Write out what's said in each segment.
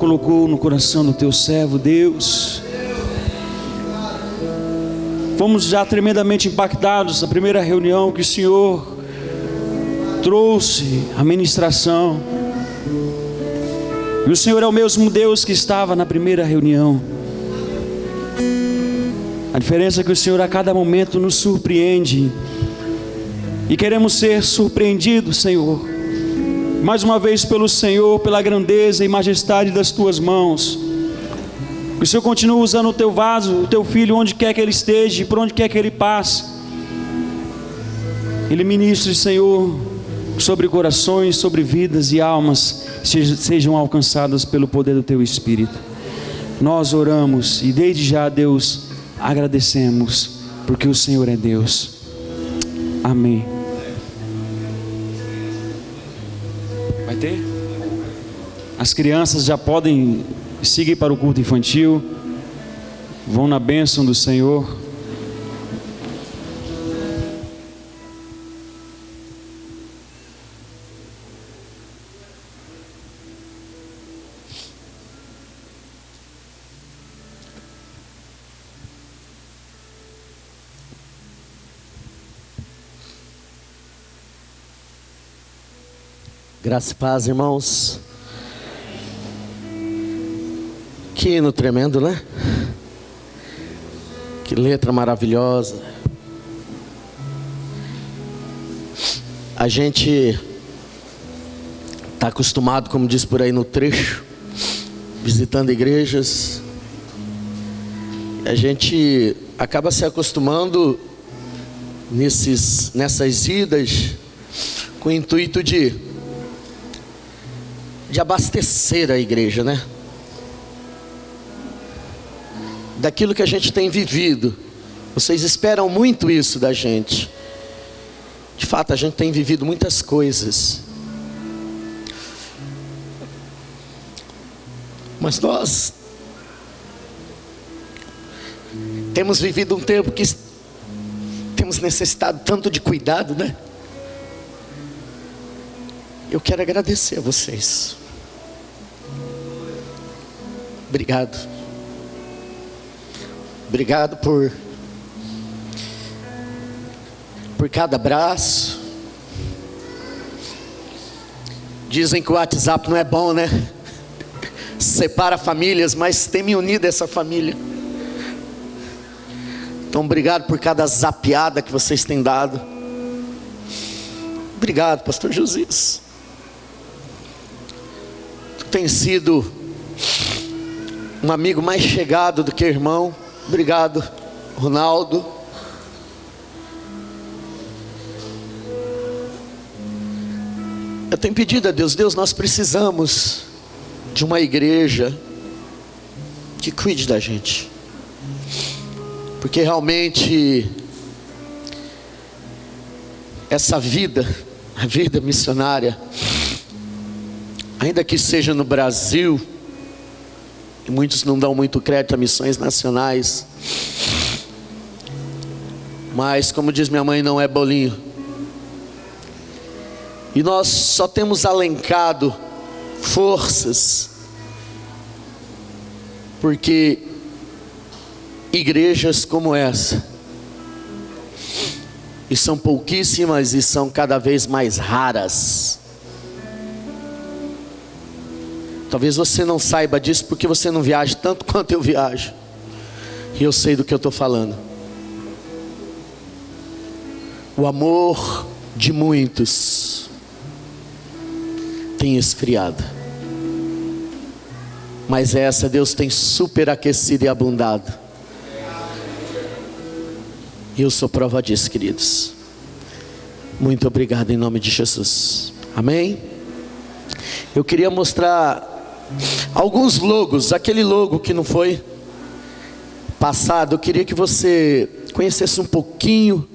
colocou no coração do teu servo, Deus. Fomos já tremendamente impactados na primeira reunião que o Senhor trouxe a ministração. E o Senhor é o mesmo Deus que estava na primeira reunião. A diferença é que o Senhor a cada momento nos surpreende. E queremos ser surpreendidos, Senhor, mais uma vez pelo Senhor, pela grandeza e majestade das tuas mãos. Que o Senhor continue usando o teu vaso, o teu filho, onde quer que ele esteja, por onde quer que ele passe. Ele ministre, Senhor, sobre corações, sobre vidas e almas, sejam alcançadas pelo poder do teu Espírito. Nós oramos e desde já, Deus, agradecemos, porque o Senhor é Deus. Amém. Vai ter? As crianças já podem seguir para o culto infantil. Vão na bênção do Senhor. Graça e paz, irmãos. Que hino tremendo, né? Que letra maravilhosa. A gente está acostumado, como diz por aí no trecho, visitando igrejas. A gente acaba se acostumando nessas idas com o intuito de abastecer a igreja, né? Daquilo que a gente tem vivido. Vocês esperam muito isso da gente. De fato, a gente tem vivido muitas coisas. Mas nós temos vivido um tempo que temos necessitado tanto de cuidado, né? Eu quero agradecer a vocês. Obrigado. Obrigado por cada abraço. Dizem que o WhatsApp não é bom, né? Separa famílias, mas tem me unido essa família. Então obrigado por cada zapeada que vocês têm dado. Obrigado, pastor Josias. Tu tens sido um amigo mais chegado do que irmão. Obrigado, Ronaldo. Eu tenho pedido a Deus, nós precisamos de uma igreja que cuide da gente, porque realmente essa vida, a vida missionária, ainda que seja no Brasil, e muitos não dão muito crédito a missões nacionais, mas como diz minha mãe, não é bolinho. E nós só temos alencado forças porque igrejas como essa, e são pouquíssimas e são cada vez mais raras. Talvez você não saiba disso porque você não viaja tanto quanto eu viajo, e eu sei do que eu estou falando. O amor de muitos tem esfriado, mas essa Deus tem superaquecido e abundado. E eu sou prova disso, queridos. Muito obrigado em nome de Jesus. Amém? Eu queria mostrar alguns logos. Aquele logo que não foi passado, eu queria que você conhecesse um pouquinho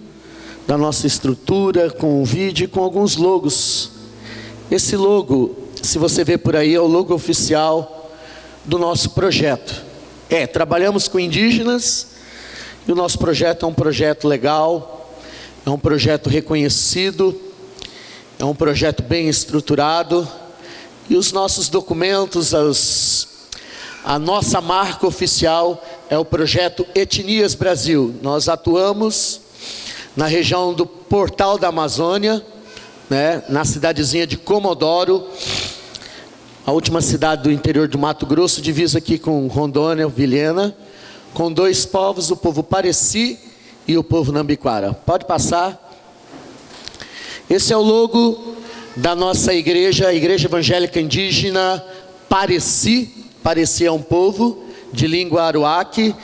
da nossa estrutura, com o vídeo e com alguns logos. Esse logo, se você ver por aí, é o logo oficial do nosso projeto. Trabalhamos com indígenas, e o nosso projeto é um projeto legal, é um projeto reconhecido, é um projeto bem estruturado, e os nossos documentos, A nossa marca oficial é o projeto Etnias Brasil. Nós atuamos na região do Portal da Amazônia, né, na cidadezinha de Comodoro, a última cidade do interior do Mato Grosso, divisa aqui com Rondônia, Vilhena, com dois povos, o povo Pareci e o povo Nambiquara. Pode passar. Esse é o logo da nossa igreja, a Igreja Evangélica Indígena Pareci. Pareci é um povo de língua aruaque.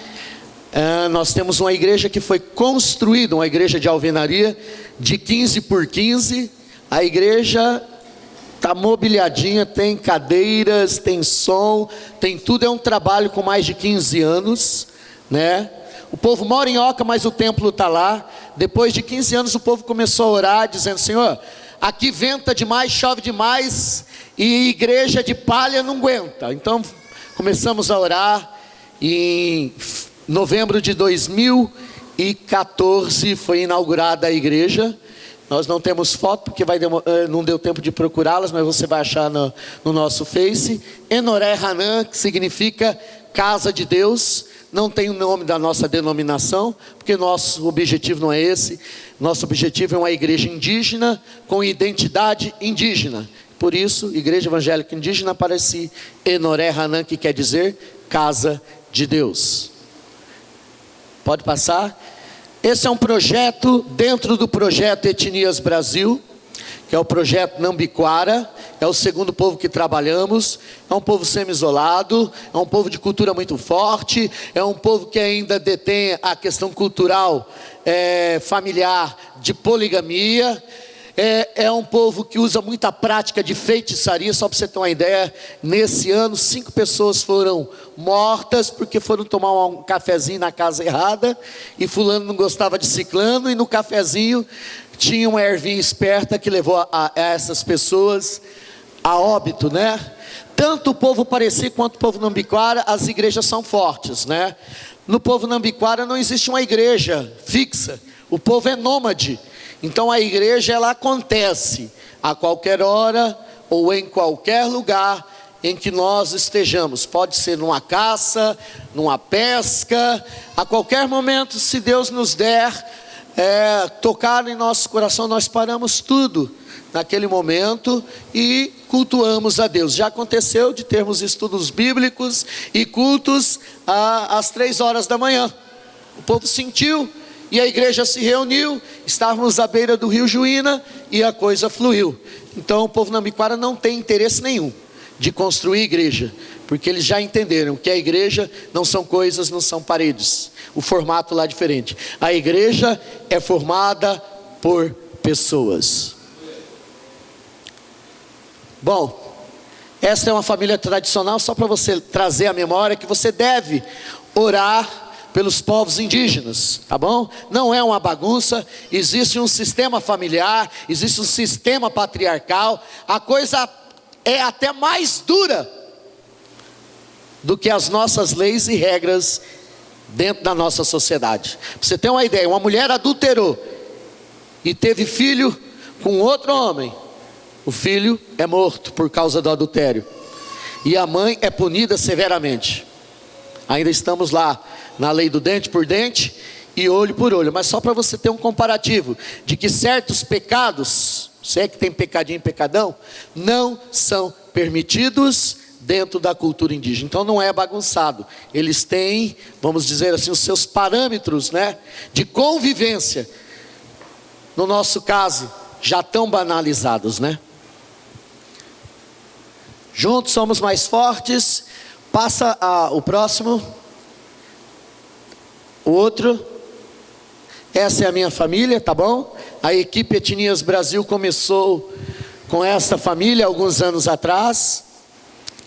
Nós temos uma igreja que foi construída, uma igreja de alvenaria de 15 por 15. A igreja está mobiliadinha, tem cadeiras, tem som, tem tudo. É um trabalho com mais de 15 anos, né? O povo mora em Oca, mas o templo está lá. Depois de 15 anos o povo começou a orar, dizendo: Senhor, aqui venta demais, chove demais, e igreja de palha não aguenta. Então começamos a orar. Em novembro de 2014 foi inaugurada a igreja. Nós não temos foto porque não deu tempo de procurá-las, mas você vai achar no nosso Face. Enoré Hanan, que significa Casa de Deus. Não tem o nome da nossa denominação, porque nosso objetivo não é esse. Nosso objetivo é uma igreja indígena com identidade indígena. Por isso, Igreja Evangélica Indígena Pareci, Enoré Hanan, que quer dizer Casa de Deus. Pode passar. Esse é um projeto dentro do projeto Etnias Brasil, que é o projeto Nambiquara. É o segundo povo que trabalhamos. É um povo semi-isolado, é um povo de cultura muito forte, é um povo que ainda detém a questão cultural familiar de poligamia. É um povo que usa muita prática de feitiçaria. Só para você ter uma ideia, nesse ano 5 pessoas foram mortas porque foram tomar um cafezinho na casa errada, e fulano não gostava de ciclano, e no cafezinho tinha uma ervinha esperta que levou a essas pessoas a óbito, né? Tanto o povo Pareci quanto o povo Nambiquara, as igrejas são fortes, né? No povo Nambiquara não existe uma igreja fixa, o povo é nômade. Então a igreja, ela acontece a qualquer hora ou em qualquer lugar em que nós estejamos. Pode ser numa caça, numa pesca, a qualquer momento, se Deus nos der tocar em nosso coração, nós paramos tudo naquele momento e cultuamos a Deus. Já aconteceu de termos estudos bíblicos e cultos às 3 horas da manhã. O povo sentiu e a igreja se reuniu. Estávamos à beira do rio Juína e a coisa fluiu. Então o povo Nambiquara não tem interesse nenhum de construir igreja, porque eles já entenderam que a igreja não são coisas, não são paredes. O formato lá é diferente. A igreja é formada por pessoas. Bom, essa é uma família tradicional, só para você trazer a memória que você deve orar pelos povos indígenas, tá bom? Não é uma bagunça, existe um sistema familiar, existe um sistema patriarcal. A coisa é até mais dura do que as nossas leis e regras dentro da nossa sociedade. Pra você ter uma ideia, uma mulher adulterou e teve filho com outro homem, o filho é morto por causa do adultério, e a mãe é punida severamente. Ainda estamos lá na lei do dente por dente e olho por olho. Mas só para você ter um comparativo de que certos pecados, se é que tem pecadinho e pecadão, não são permitidos dentro da cultura indígena. Então não é bagunçado. Eles têm, vamos dizer assim, os seus parâmetros, né, de convivência. No nosso caso, já tão banalizados, né? Juntos somos mais fortes. Passa o próximo. O outro. Essa é a minha família, tá bom? A equipe Etnias Brasil começou com essa família alguns anos atrás,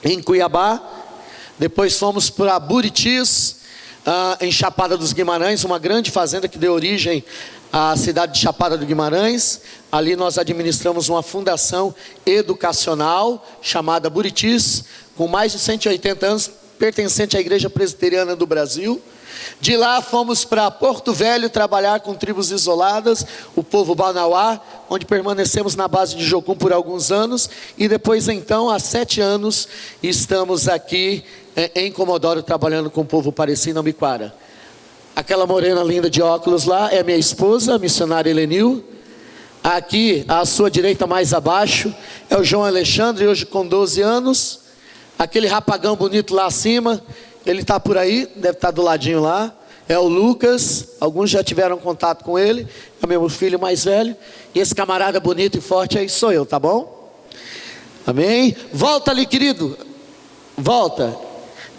em Cuiabá. Depois fomos para Buritis, em Chapada dos Guimarães, uma grande fazenda que deu origem à cidade de Chapada dos Guimarães. Ali nós administramos uma fundação educacional chamada Buritis, com mais de 180 anos, pertencente à Igreja Presbiteriana do Brasil. De lá fomos para Porto Velho trabalhar com tribos isoladas, o povo Banauá, onde permanecemos na base de Jocum por alguns anos. E depois então, há 7 anos, estamos aqui em Comodoro trabalhando com o povo Pareci em Nambiquara. Aquela morena linda de óculos lá é minha esposa, a missionária Helenil. Aqui, à sua direita mais abaixo, é o João Alexandre, hoje com 12 anos. Aquele rapagão bonito lá acima, ele está por aí, deve estar do ladinho lá. É o Lucas, alguns já tiveram contato com ele, é o meu filho mais velho. E esse camarada bonito e forte aí sou eu, tá bom? Amém? Volta ali, querido. Volta.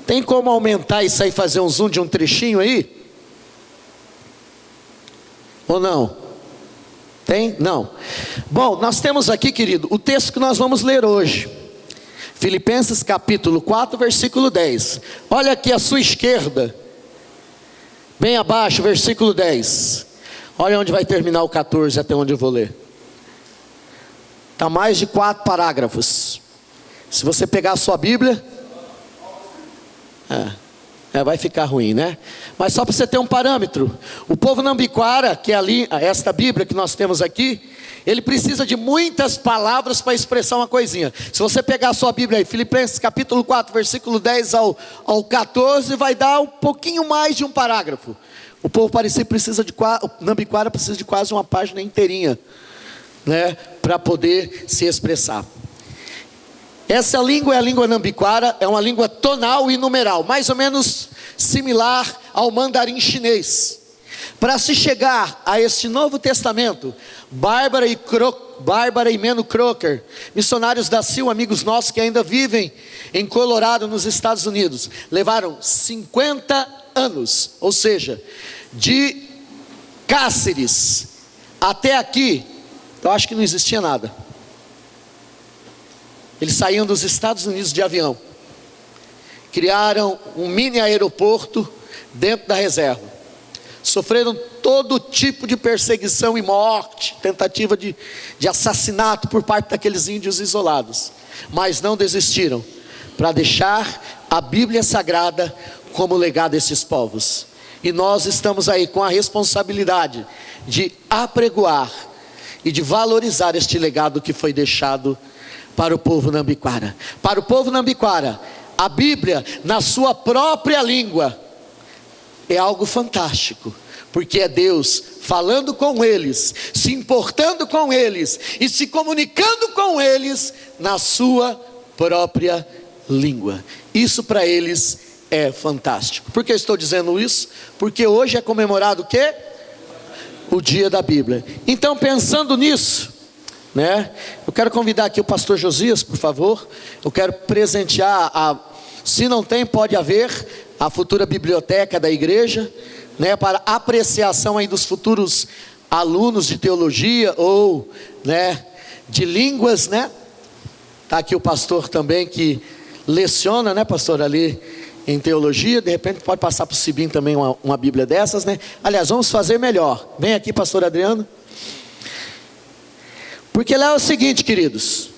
Tem como aumentar isso aí, fazer um zoom de um trechinho aí? Ou não? Tem? Não. Bom, nós temos aqui, querido, o texto que nós vamos ler hoje. Filipenses capítulo 4, versículo 10. Olha aqui à sua esquerda, bem abaixo, versículo 10. Olha onde vai terminar o 14, até onde eu vou ler. Está mais de 4 parágrafos. Se você pegar a sua Bíblia, vai ficar ruim, né? Mas só para você ter um parâmetro, o povo Nambiquara, que é ali, esta Bíblia que nós temos aqui, ele precisa de muitas palavras para expressar uma coisinha. Se você pegar a sua Bíblia aí, Filipenses capítulo 4, versículo 10 ao 14, vai dar um pouquinho mais de um parágrafo. O povo Pareci precisa de Nambiquara precisa de quase uma página inteirinha, né, para poder se expressar. Essa língua é a língua Nambiquara, é uma língua tonal e numeral, mais ou menos similar ao mandarim chinês. Para se chegar a este Novo Testamento, Bárbara e Meno Crocker, missionários da CIL, amigos nossos que ainda vivem em Colorado, nos Estados Unidos, levaram 50 anos, ou seja, de Cáceres até aqui, eu acho que não existia nada. Eles saíam dos Estados Unidos de avião, criaram um mini aeroporto dentro da reserva, sofreram todo tipo de perseguição e morte, tentativa de assassinato por parte daqueles índios isolados, mas não desistiram, para deixar a Bíblia Sagrada como legado a esses povos. E nós estamos aí com a responsabilidade de apregoar e de valorizar este legado que foi deixado para o povo Nambiquara. Para o povo Nambiquara, a Bíblia na sua própria língua é algo fantástico, porque é Deus falando com eles, se importando com eles e se comunicando com eles na sua própria língua. Isso para eles é fantástico. Por que eu estou dizendo isso? Porque hoje é comemorado o quê? O dia da Bíblia. Então, pensando nisso, né, eu quero convidar aqui o pastor Josias, por favor. Eu quero presentear se não tem, pode haver a futura biblioteca da igreja, né, para apreciação aí dos futuros alunos de teologia ou, né, de línguas, né? Tá aqui o pastor também que leciona, né, pastor, ali em teologia. De repente pode passar para o Cibim também uma Bíblia dessas, né? Aliás, vamos fazer melhor. Vem aqui, pastor Adriano. Porque lá é o seguinte, queridos,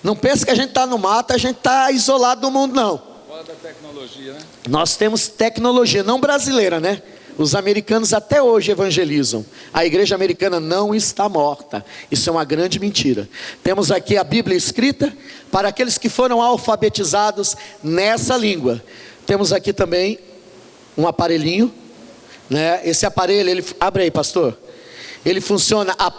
não pense que a gente está no mato, a gente está isolado do mundo, não. Fala da tecnologia, né? Nós temos tecnologia, não brasileira, né? Os americanos até hoje evangelizam. A igreja americana não está morta. Isso é uma grande mentira. Temos aqui a Bíblia escrita para aqueles que foram alfabetizados nessa língua. Temos aqui também um aparelhinho, né? Esse aparelho, ele abre aí, pastor. Ele funciona a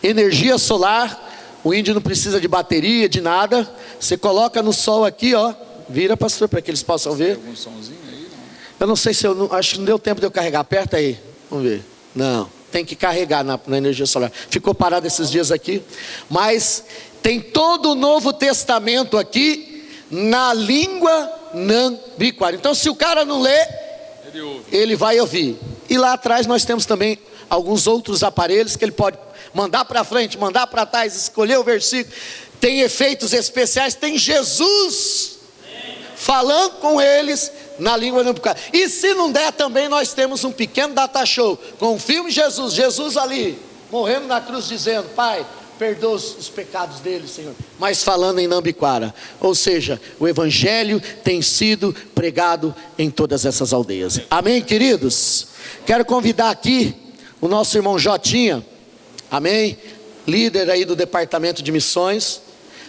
energia solar. O índio não precisa de bateria, de nada. Você coloca no sol aqui, ó. Vira, pastor, para que eles possam ver. Tem algum somzinho aí? Não? Eu não sei se acho que não deu tempo de eu carregar. Aperta aí, vamos ver. Não, tem que carregar na energia solar. Ficou parado esses dias aqui. Mas tem todo o Novo Testamento aqui na língua Nambiquara. Então, se o cara não lê, ele vai ouvir. E lá atrás nós temos também alguns outros aparelhos que ele pode mandar para frente, mandar para trás, escolher o versículo. Tem efeitos especiais, tem Jesus falando com eles na língua Nambiquara. E se não der também, nós temos um pequeno data show com o filme Jesus ali morrendo na cruz dizendo: Pai, perdoa os pecados deles, Senhor, mas falando em Nambiquara. Ou seja, o evangelho tem sido pregado em todas essas aldeias. Amém, queridos? Quero convidar aqui o nosso irmão Jotinha, amém, líder aí do departamento de missões,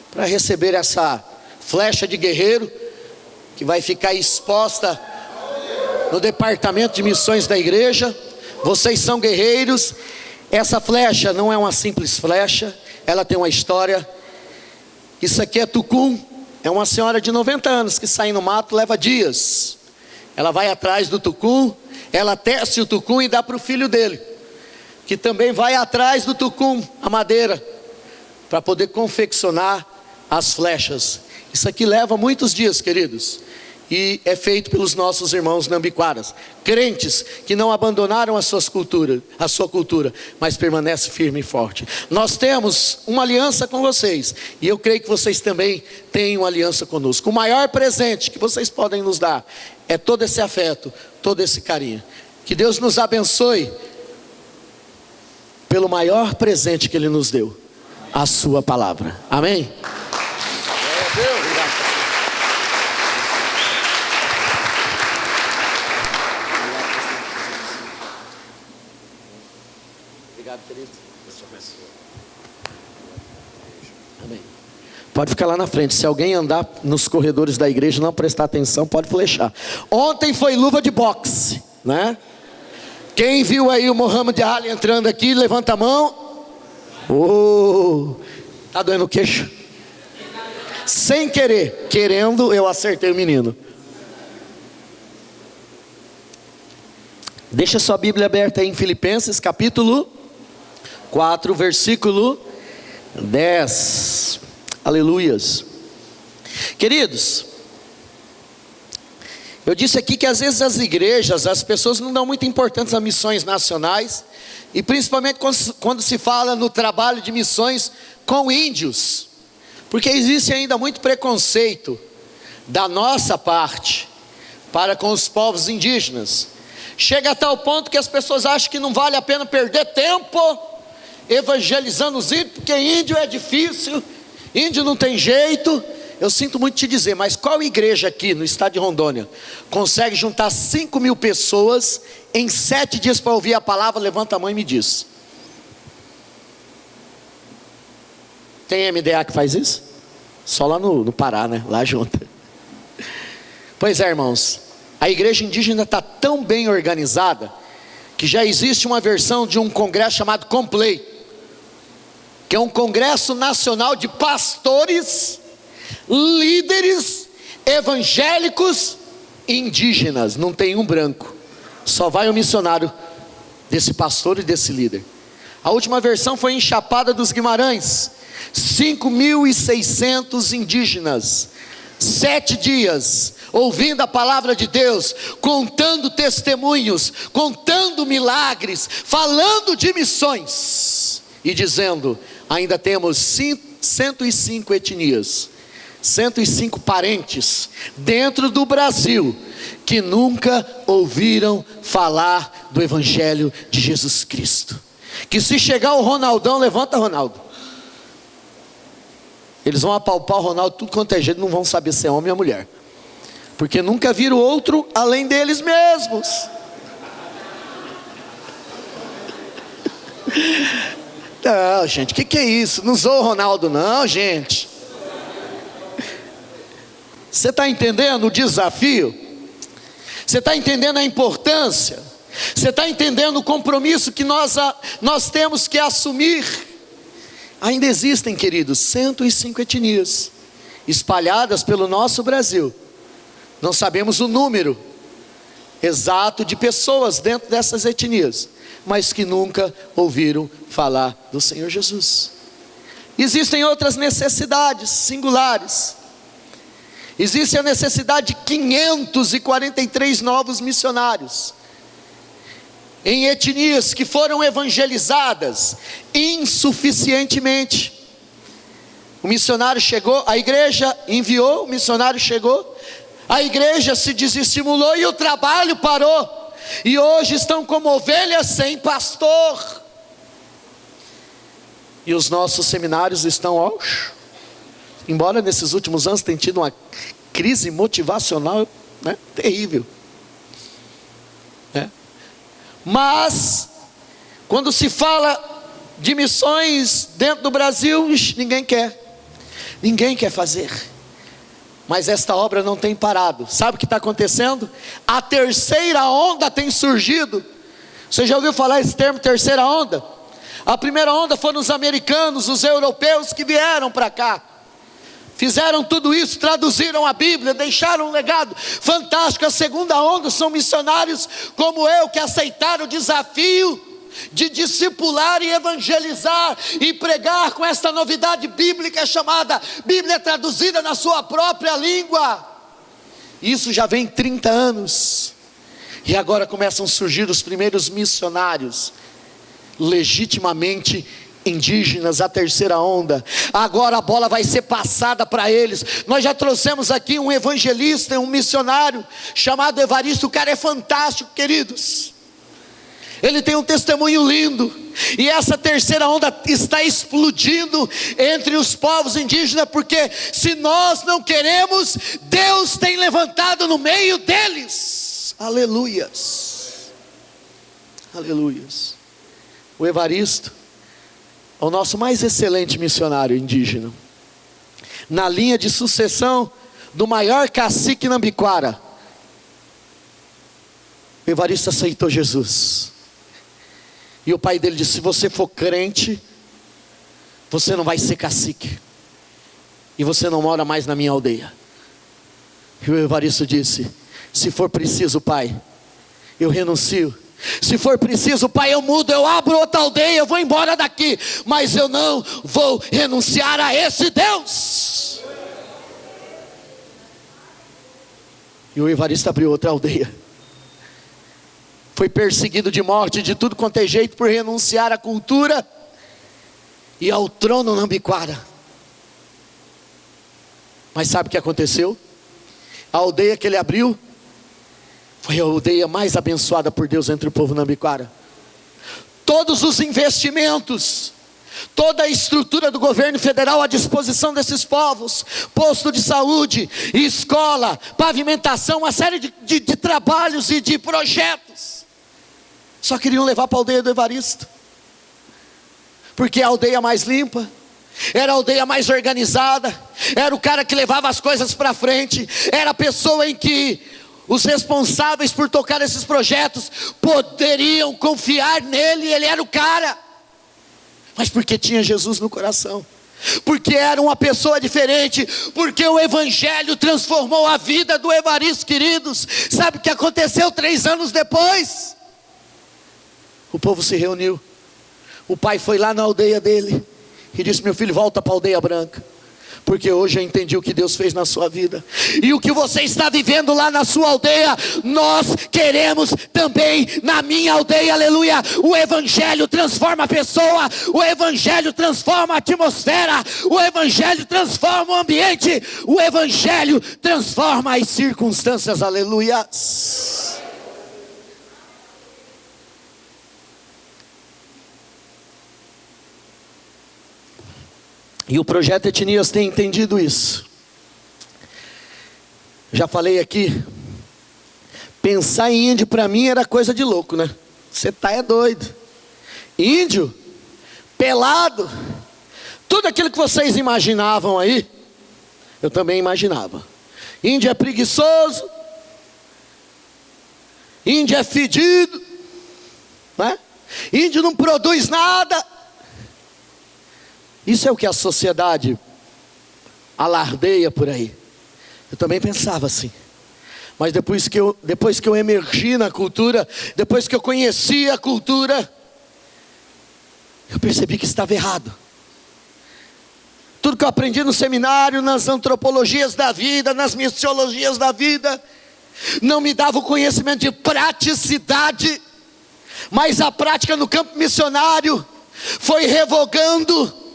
para receber essa flecha de guerreiro que vai ficar exposta no departamento de missões da igreja. Vocês são guerreiros. Essa flecha não é uma simples flecha, ela tem uma história. Isso aqui é tucum, é uma senhora de 90 anos que sai no mato, leva dias. Ela vai atrás do tucum, ela tece o tucum e dá para o filho dele, que também vai atrás do tucum, a madeira, para poder confeccionar as flechas. Isso aqui leva muitos dias, queridos, e é feito pelos nossos irmãos nambiquaras, crentes que não abandonaram a sua cultura, mas permanece firme e forte. Nós temos uma aliança com vocês, e eu creio que vocês também têm uma aliança conosco. O maior presente que vocês podem nos dar é todo esse afeto, todo esse carinho. Que Deus nos abençoe pelo maior presente que Ele nos deu, a sua palavra. Amém? Obrigado, querido. Amém. Pode ficar lá na frente. Se alguém andar nos corredores da igreja e não prestar atenção, pode flechar. Ontem foi luva de boxe, né? Quem viu aí o Muhammad Ali entrando aqui, levanta a mão. Tá doendo o queixo? Sem querer, querendo, eu acertei o menino. Deixa sua Bíblia aberta aí em Filipenses capítulo 4, versículo 10. Aleluias. Queridos, eu disse aqui que às vezes as igrejas, as pessoas não dão muita importância a missões nacionais, e principalmente quando se fala no trabalho de missões com índios, porque existe ainda muito preconceito da nossa parte para com os povos indígenas. Chega a tal ponto que as pessoas acham que não vale a pena perder tempo evangelizando os índios, porque índio é difícil, índio não tem jeito. Eu sinto muito te dizer, mas qual igreja aqui no estado de Rondônia consegue juntar 5.000 pessoas em 7 dias para ouvir a palavra? Levanta a mão e me diz. Tem MDA que faz isso? Só lá no Pará, né? Lá junto. Pois é, irmãos, a igreja indígena está tão bem organizada que já existe uma versão de um congresso chamado Complay, que é um congresso nacional de pastores, líderes evangélicos indígenas. Não tem um branco, só vai o missionário desse pastor e desse líder. A última versão foi em Chapada dos Guimarães, 5.600 indígenas, 7 dias, ouvindo a palavra de Deus, contando testemunhos, contando milagres, falando de missões, e dizendo: ainda temos 105 etnias, 105 parentes dentro do Brasil, que nunca ouviram falar do Evangelho de Jesus Cristo. Que se chegar o Ronaldão, levanta, Ronaldo, eles vão apalpar o Ronaldo tudo quanto é jeito, não vão saber se é homem ou mulher, porque nunca viram outro além deles mesmos. Não, gente, que é isso? Não sou o Ronaldo não, gente. Você está entendendo o desafio? Você está entendendo a importância? Você está entendendo o compromisso que nós temos que assumir? Ainda existem, queridos, 105 etnias espalhadas pelo nosso Brasil. Não sabemos o número exato de pessoas dentro dessas etnias, mas que nunca ouviram falar do Senhor Jesus. Existem outras necessidades singulares. Existe a necessidade de 543 novos missionários em etnias que foram evangelizadas insuficientemente. O missionário chegou, a igreja enviou, o missionário chegou, a igreja se desestimulou e o trabalho parou, e hoje estão como ovelhas sem pastor. E os nossos seminários estão, embora nesses últimos anos tenham tido uma crise motivacional, né, terrível, né? Mas quando se fala de missões dentro do Brasil, ninguém quer fazer. Mas esta obra não tem parado. Sabe o que está acontecendo? A terceira onda tem surgido. Você já ouviu falar esse termo, terceira onda? A primeira onda foram os americanos, os europeus que vieram para cá. Fizeram tudo isso, traduziram a Bíblia, deixaram um legado fantástico. A segunda onda são missionários como eu, que aceitaram o desafio de discipular e evangelizar e pregar com esta novidade bíblica chamada Bíblia traduzida na sua própria língua. Isso já vem 30 anos. E agora começam a surgir os primeiros missionários legitimamente indígenas, a terceira onda. Agora a bola vai ser passada para eles. Nós já trouxemos aqui um evangelista, um missionário chamado Evaristo. O cara é fantástico, queridos. Ele tem um testemunho lindo. E essa terceira onda está explodindo entre os povos indígenas, porque se nós não queremos, Deus tem levantado no meio deles. Aleluias. Aleluias. O Evaristo é o nosso mais excelente missionário indígena, na linha de sucessão do maior cacique Nambiquara. O Evaristo aceitou Jesus. E o pai dele disse: se você for crente, você não vai ser cacique, e você não mora mais na minha aldeia. E o Evaristo disse: se for preciso, pai, eu renuncio. Se for preciso, pai, eu mudo, eu abro outra aldeia, eu vou embora daqui, mas eu não vou renunciar a esse Deus. E o Evaristo abriu outra aldeia. Foi perseguido de morte de tudo quanto é jeito por renunciar à cultura e ao trono Nambiquara. Mas sabe o que aconteceu? A aldeia que ele abriu foi a aldeia mais abençoada por Deus entre o povo Nambiquara. Todos os investimentos, toda a estrutura do governo federal à disposição desses povos, posto de saúde, escola, pavimentação, uma série de trabalhos e de projetos. Só queriam levar para a aldeia do Evaristo, porque é a aldeia mais limpa, era a aldeia mais organizada, era o cara que levava as coisas para frente, era a pessoa em que os responsáveis por tocar esses projetos poderiam confiar nele. Ele era o cara, mas porque tinha Jesus no coração, porque era uma pessoa diferente, porque o evangelho transformou a vida do Evaristo, queridos. Sabe o que aconteceu 3 anos depois? O povo se reuniu. O pai foi lá na aldeia dele e disse: meu filho, volta para a aldeia branca, porque hoje eu entendi o que Deus fez na sua vida. E o que você está vivendo lá na sua aldeia, nós queremos também na minha aldeia, aleluia. O evangelho transforma a pessoa, o evangelho transforma a atmosfera, o evangelho transforma o ambiente, o evangelho transforma as circunstâncias, aleluia. E o projeto Etnias tem entendido isso. Já falei aqui, pensar em índio para mim era coisa de louco, né? Você é doido. Índio, pelado, tudo aquilo que vocês imaginavam aí, eu também imaginava. Índio é preguiçoso, índio é fedido, né? Índio não produz nada. Isso é o que a sociedade alardeia por aí. Eu também pensava assim. Mas depois que eu emergi na cultura, depois que eu conheci a cultura, eu percebi que estava errado. Tudo que eu aprendi no seminário, nas antropologias da vida, nas missiologias da vida, não me dava o conhecimento de praticidade. Mas a prática no campo missionário foi revogando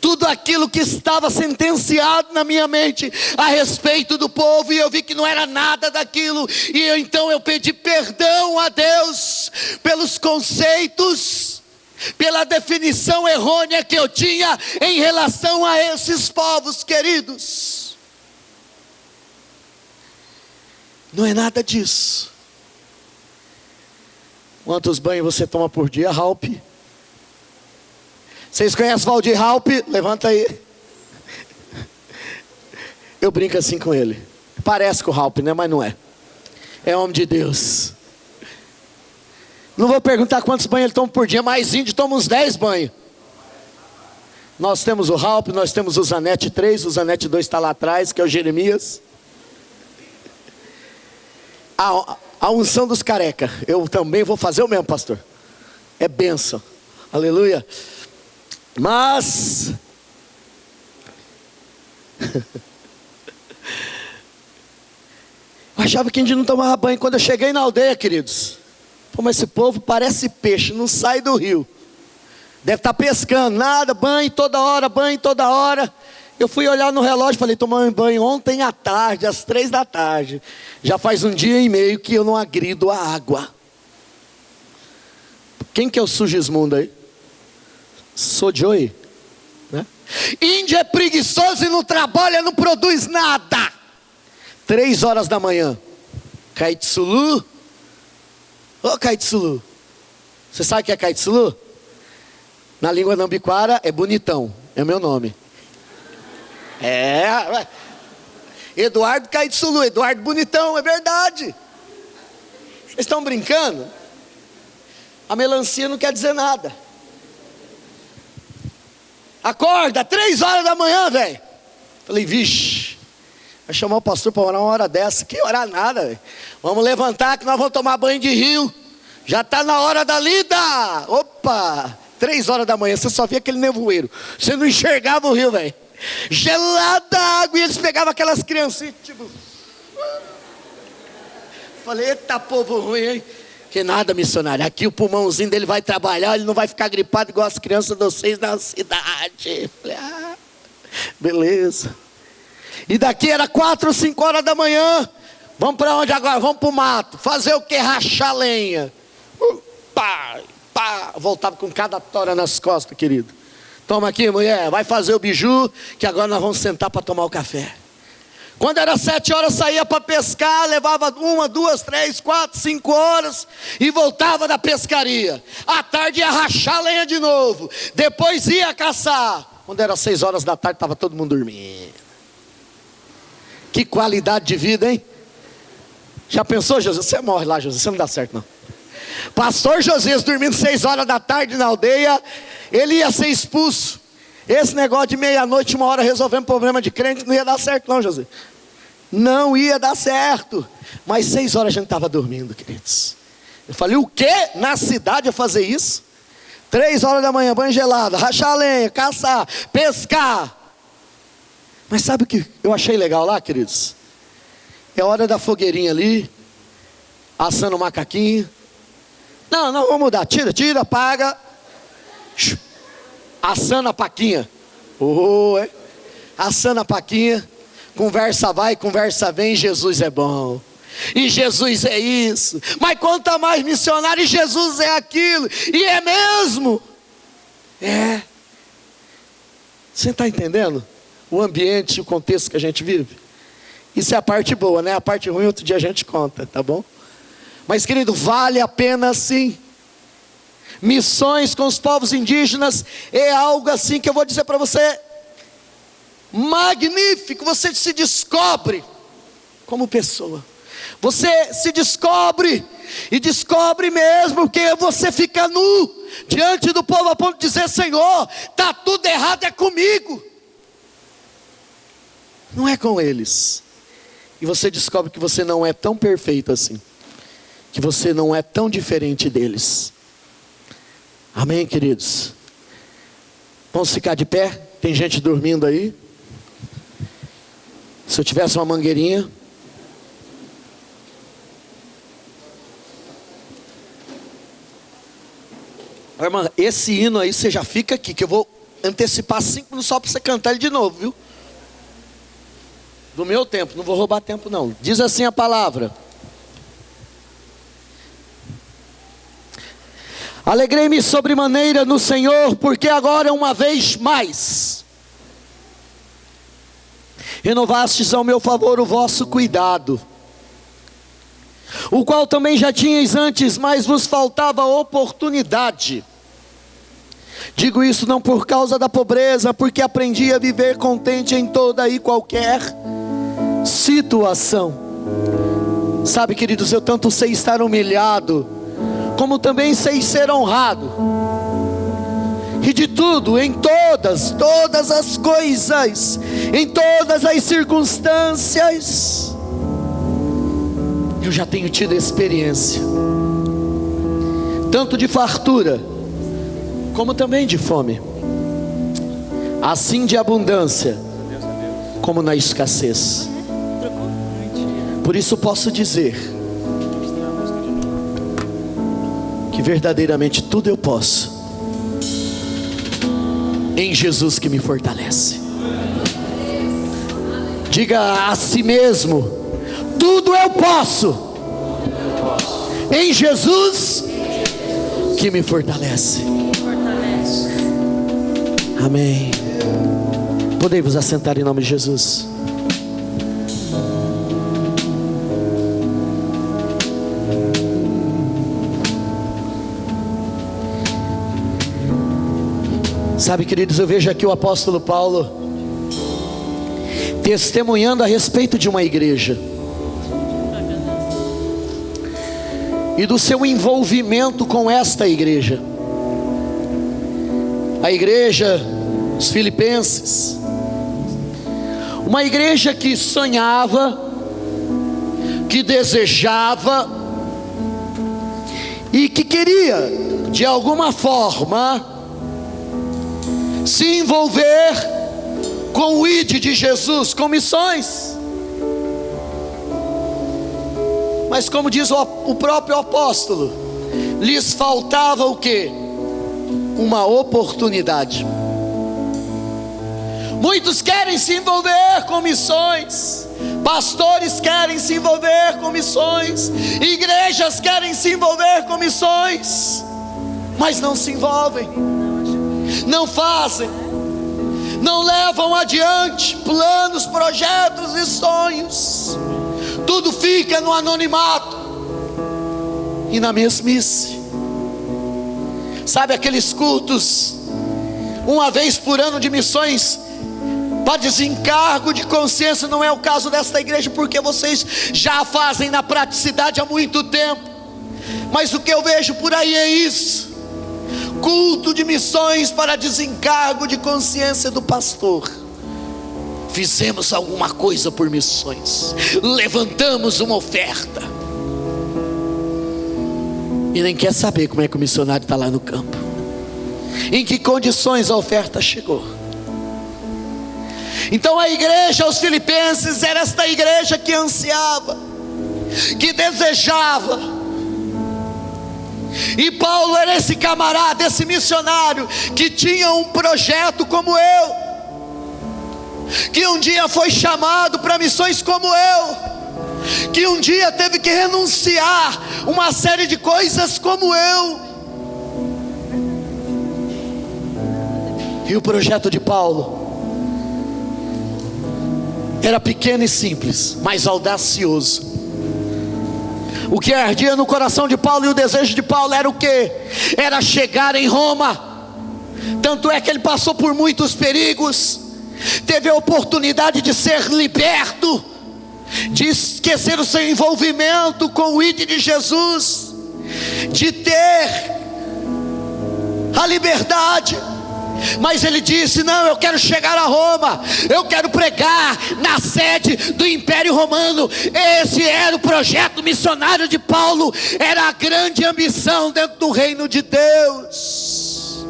tudo aquilo que estava sentenciado na minha mente a respeito do povo, e eu vi que não era nada daquilo. E então eu pedi perdão a Deus pelos conceitos, pela definição errônea que eu tinha em relação a esses povos, queridos. Não é nada disso. Quantos banhos você toma por dia, Ralph? Vocês conhecem Valdir Ralph? Levanta aí. Eu brinco assim com ele. Parece com o Ralph, né? Mas não é. É homem de Deus. Não vou perguntar quantos banhos ele toma por dia, mas índio toma uns 10 banhos. Nós temos o Ralph, nós temos o Zanetti 3, o Zanetti 2 está lá atrás, que é o Jeremias. A unção dos careca. Eu também vou fazer o mesmo, pastor. É bênção. Aleluia. Mas eu achava que a gente não tomava banho. Quando eu cheguei na aldeia, queridos, pô, mas esse povo parece peixe, não sai do rio. Deve estar pescando, nada, banho toda hora, banho toda hora. Eu fui olhar no relógio, falei, tomei banho ontem à tarde, às 3 da tarde. Já faz 1 dia e meio que eu não agrido a água. Quem que é o Sugismundo aí? Sou Joey, né? Índio é preguiçoso e não trabalha, não produz nada. 3 horas da manhã. Caitsulu. Ô Caitsulu. Você sabe o que é Caitsulu? Na língua nambiquara é bonitão. É meu nome. É. Eduardo Caitsulu. Eduardo Bonitão, é verdade. Vocês estão brincando? A melancia não quer dizer nada. Acorda, 3 horas da manhã, velho. Falei, vixe, vai chamar o pastor para orar 1 hora dessa. Que orar nada, velho. Vamos levantar que nós vamos tomar banho de rio. Já está na hora da lida. Opa, 3 horas da manhã, você só via aquele nevoeiro. Você não enxergava o rio, velho. Gelada água, e eles pegavam aquelas criancinhas, tipo. Falei, eita povo ruim, hein? Que nada, missionário, aqui o pulmãozinho dele vai trabalhar, ele não vai ficar gripado igual as crianças de vocês na cidade. Falei, beleza. E daqui era 4 ou 5 horas da manhã. Vamos para onde agora? Vamos para o mato. Fazer o que? Rachar lenha. Pá, pá. Voltava com cada tora nas costas, querido. Toma aqui, mulher, vai fazer o biju, que agora nós vamos sentar para tomar o café. Quando era 7 horas, saía para pescar, levava 1, 2, 3, 4, 5 horas e voltava da pescaria. À tarde ia rachar lenha de novo, depois ia caçar. Quando era 6 horas da tarde, estava todo mundo dormindo. Que qualidade de vida, hein? Já pensou, José? Você morre lá, José, você não dá certo não. Pastor Josias dormindo 6 horas da tarde na aldeia, ele ia ser expulso. Esse negócio de meia-noite, 1 hora resolvendo problema de crente, não ia dar certo não, José. Não ia dar certo. Mas 6 horas a gente estava dormindo, queridos. Eu falei, o quê? Na cidade eu fazer isso? 3 horas da manhã, banho gelado, rachar lenha, caçar, pescar. Mas sabe o que eu achei legal lá, queridos? É hora da fogueirinha ali, assando o macaquinho. Não, vamos mudar, tira, apaga. Assando a paquinha. Assando a paquinha. Conversa vai, conversa vem, Jesus é bom. E Jesus é isso. Mas conta mais, missionário, e Jesus é aquilo. E é mesmo. É. Você está entendendo? O ambiente, o contexto que a gente vive. Isso é a parte boa, né? A parte ruim outro dia a gente conta, tá bom? Mas querido, vale a pena sim. Missões com os povos indígenas é algo assim que eu vou dizer para você, magnífico. Você se descobre como pessoa. Você se descobre, e descobre mesmo que você fica nu diante do povo a ponto de dizer, Senhor, está tudo errado, é comigo. Não é com eles. E você descobre que você não é tão perfeito assim, que você não é tão diferente deles. Amém, queridos? Vamos ficar de pé? Tem gente dormindo aí. Se eu tivesse uma mangueirinha. Irmã, esse hino aí você já fica aqui, que eu vou antecipar 5 minutos só para você cantar ele de novo, viu? Do meu tempo, não vou roubar tempo não. Diz assim a palavra: alegrei-me sobremaneira no Senhor, porque agora uma vez mais renovastes ao meu favor o vosso cuidado, o qual também já tinhais antes, mas vos faltava oportunidade. Digo isso não por causa da pobreza, porque aprendi a viver contente em toda e qualquer situação. Sabe, queridos, eu tanto sei estar humilhado, como também sei ser honrado. E de tudo, em todas as coisas, em todas as circunstâncias, eu já tenho tido experiência, tanto de fartura, como também de fome, assim de abundância, como na escassez. Por isso posso dizer que verdadeiramente tudo eu posso em Jesus que me fortalece. Diga a si mesmo: tudo eu posso em Jesus que me fortalece. Amém. Podem vos assentar em nome de Jesus. Sabe, queridos, eu vejo aqui o apóstolo Paulo testemunhando a respeito de uma igreja e do seu envolvimento com esta igreja, a igreja dos Filipenses, uma igreja que sonhava, que desejava e que queria de alguma forma se envolver com o ID de Jesus, com missões. Mas como diz o próprio apóstolo, lhes faltava o quê? Uma oportunidade. Muitos querem se envolver com missões, pastores querem se envolver com missões, igrejas querem se envolver com missões, mas não se envolvem, não fazem, não levam adiante planos, projetos e sonhos. Tudo fica no anonimato e na mesmice. Sabe aqueles cultos uma vez por ano de missões para desencargo de consciência? Não é o caso desta igreja, porque vocês já fazem na praticidade há muito tempo. Mas o que eu vejo por aí é isso: culto de missões para desencargo de consciência do pastor. Fizemos alguma coisa por missões, levantamos uma oferta, e nem quer saber como é que o missionário está lá no campo, em que condições a oferta chegou. Então a igreja aos Filipenses era esta igreja que ansiava, que desejava. E Paulo era esse camarada, esse missionário que tinha um projeto como eu, que um dia foi chamado para missões como eu, que um dia teve que renunciar uma série de coisas como eu. E o projeto de Paulo era pequeno e simples, mas audacioso. O que ardia no coração de Paulo e o desejo de Paulo era o quê? Era chegar em Roma. Tanto é que ele passou por muitos perigos, teve a oportunidade de ser liberto, de esquecer o seu envolvimento com o ID de Jesus, de ter a liberdade. Mas ele disse: não, eu quero chegar a Roma, eu quero pregar na sede do Império Romano. Esse era o projeto missionário de Paulo, era a grande ambição dentro do reino de Deus.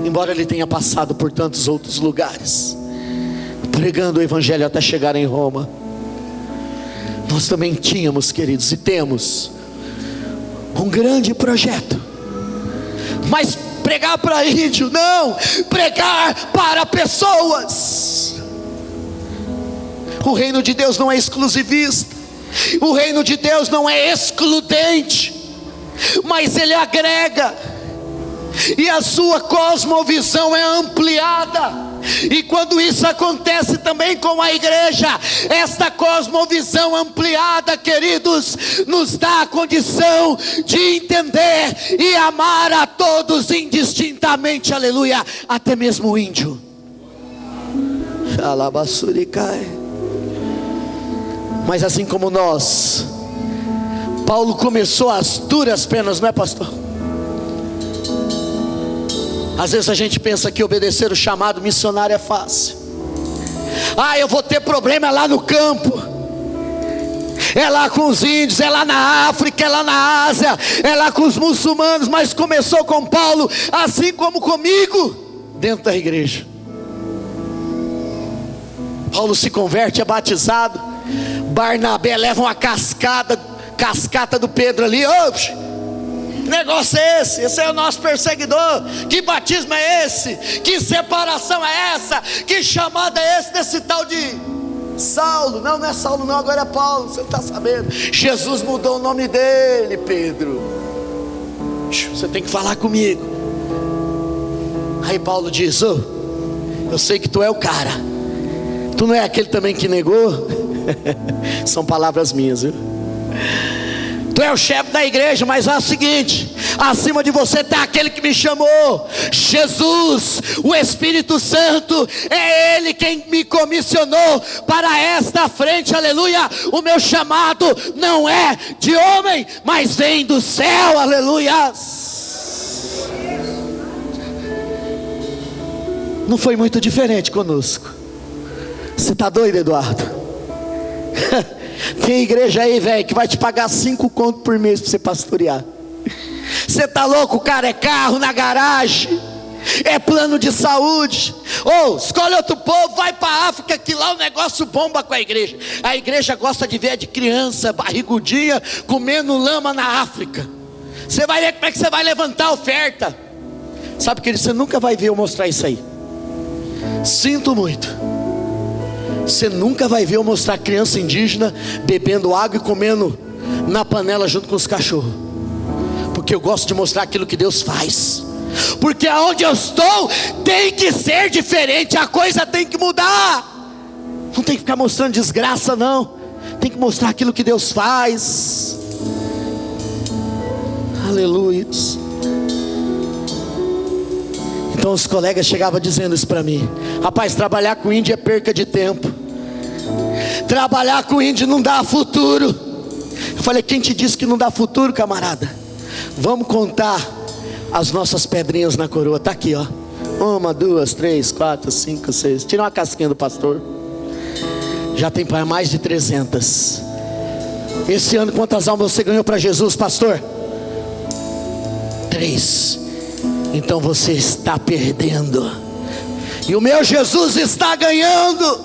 Embora ele tenha passado por tantos outros lugares, pregando o evangelho até chegar em Roma, nós também tínhamos, queridos, e temos um grande projeto. Mas pregar para índio, não, pregar para pessoas. O reino de Deus não é exclusivista, o reino de Deus não é excludente, mas ele agrega, e a sua cosmovisão é ampliada. E quando isso acontece também com a igreja, esta cosmovisão ampliada, queridos, nos dá a condição de entender e amar a todos indistintamente, aleluia, até mesmo o índio. Mas assim como nós, Paulo começou as duras penas, não é, pastor? Às vezes a gente pensa que obedecer o chamado missionário é fácil. Eu vou ter problema lá no campo, é lá com os índios, é lá na África, é lá na Ásia, é lá com os muçulmanos. Mas começou com Paulo, assim como comigo, dentro da igreja. Paulo se converte, é batizado. Barnabé leva uma cascata do Pedro ali. Que negócio é esse? Esse é o nosso perseguidor. Que batismo é esse? Que separação é essa? Que chamada é esse desse tal de Saulo? Não é Saulo não, agora é Paulo, você não está sabendo. Jesus mudou o nome dele, Pedro. Você tem que falar comigo. Aí Paulo diz: eu sei que tu é o cara. Tu não é aquele também que negou? São palavras minhas, viu? Tu é o chefe da igreja, mas é o seguinte: acima de você está aquele que me chamou, Jesus, o Espírito Santo. É Ele quem me comissionou para esta frente, aleluia. O meu chamado não é de homem, mas vem do céu, aleluia. Não foi muito diferente conosco. Você está doido, Eduardo? Tem igreja aí, velho, que vai te pagar 5 contos por mês para você pastorear. Você está louco, cara? É carro na garagem, é plano de saúde. Escolhe outro povo, vai para a África, que lá o negócio bomba com a igreja. A igreja gosta de ver de criança barrigudinha comendo lama na África. Você vai ver como é que você vai levantar a oferta. Sabe, querido, você nunca vai ver eu mostrar isso aí. Sinto muito. Você nunca vai ver eu mostrar criança indígena bebendo água e comendo na panela junto com os cachorros. Porque eu gosto de mostrar aquilo que Deus faz. Porque aonde eu estou tem que ser diferente, a coisa tem que mudar. Não tem que ficar mostrando desgraça não. Tem que mostrar aquilo que Deus faz. Aleluia. Então os colegas chegavam dizendo isso para mim: rapaz, trabalhar com índio é perca de tempo. Trabalhar com índio não dá futuro. Eu falei: quem te disse que não dá futuro, camarada? Vamos contar as nossas pedrinhas na coroa. Está aqui, ó. 1, 2, 3, 4, 5, 6. Tira uma casquinha do pastor. Já tem mais de 300. Esse ano quantas almas você ganhou para Jesus, pastor? 3. Então você está perdendo, e o meu Jesus está ganhando.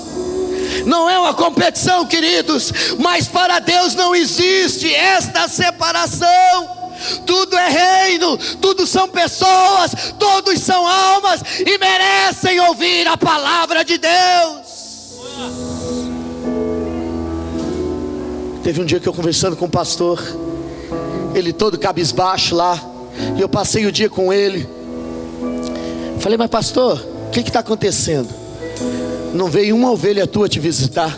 Não é uma competição, queridos, mas para Deus não existe esta separação. Tudo é reino, tudo são pessoas, todos são almas e merecem ouvir a palavra de Deus. Teve um dia que eu conversando com o pastor, ele todo cabisbaixo lá, e eu passei o dia com ele. Falei: mas pastor, o que está acontecendo? Não veio uma ovelha tua te visitar?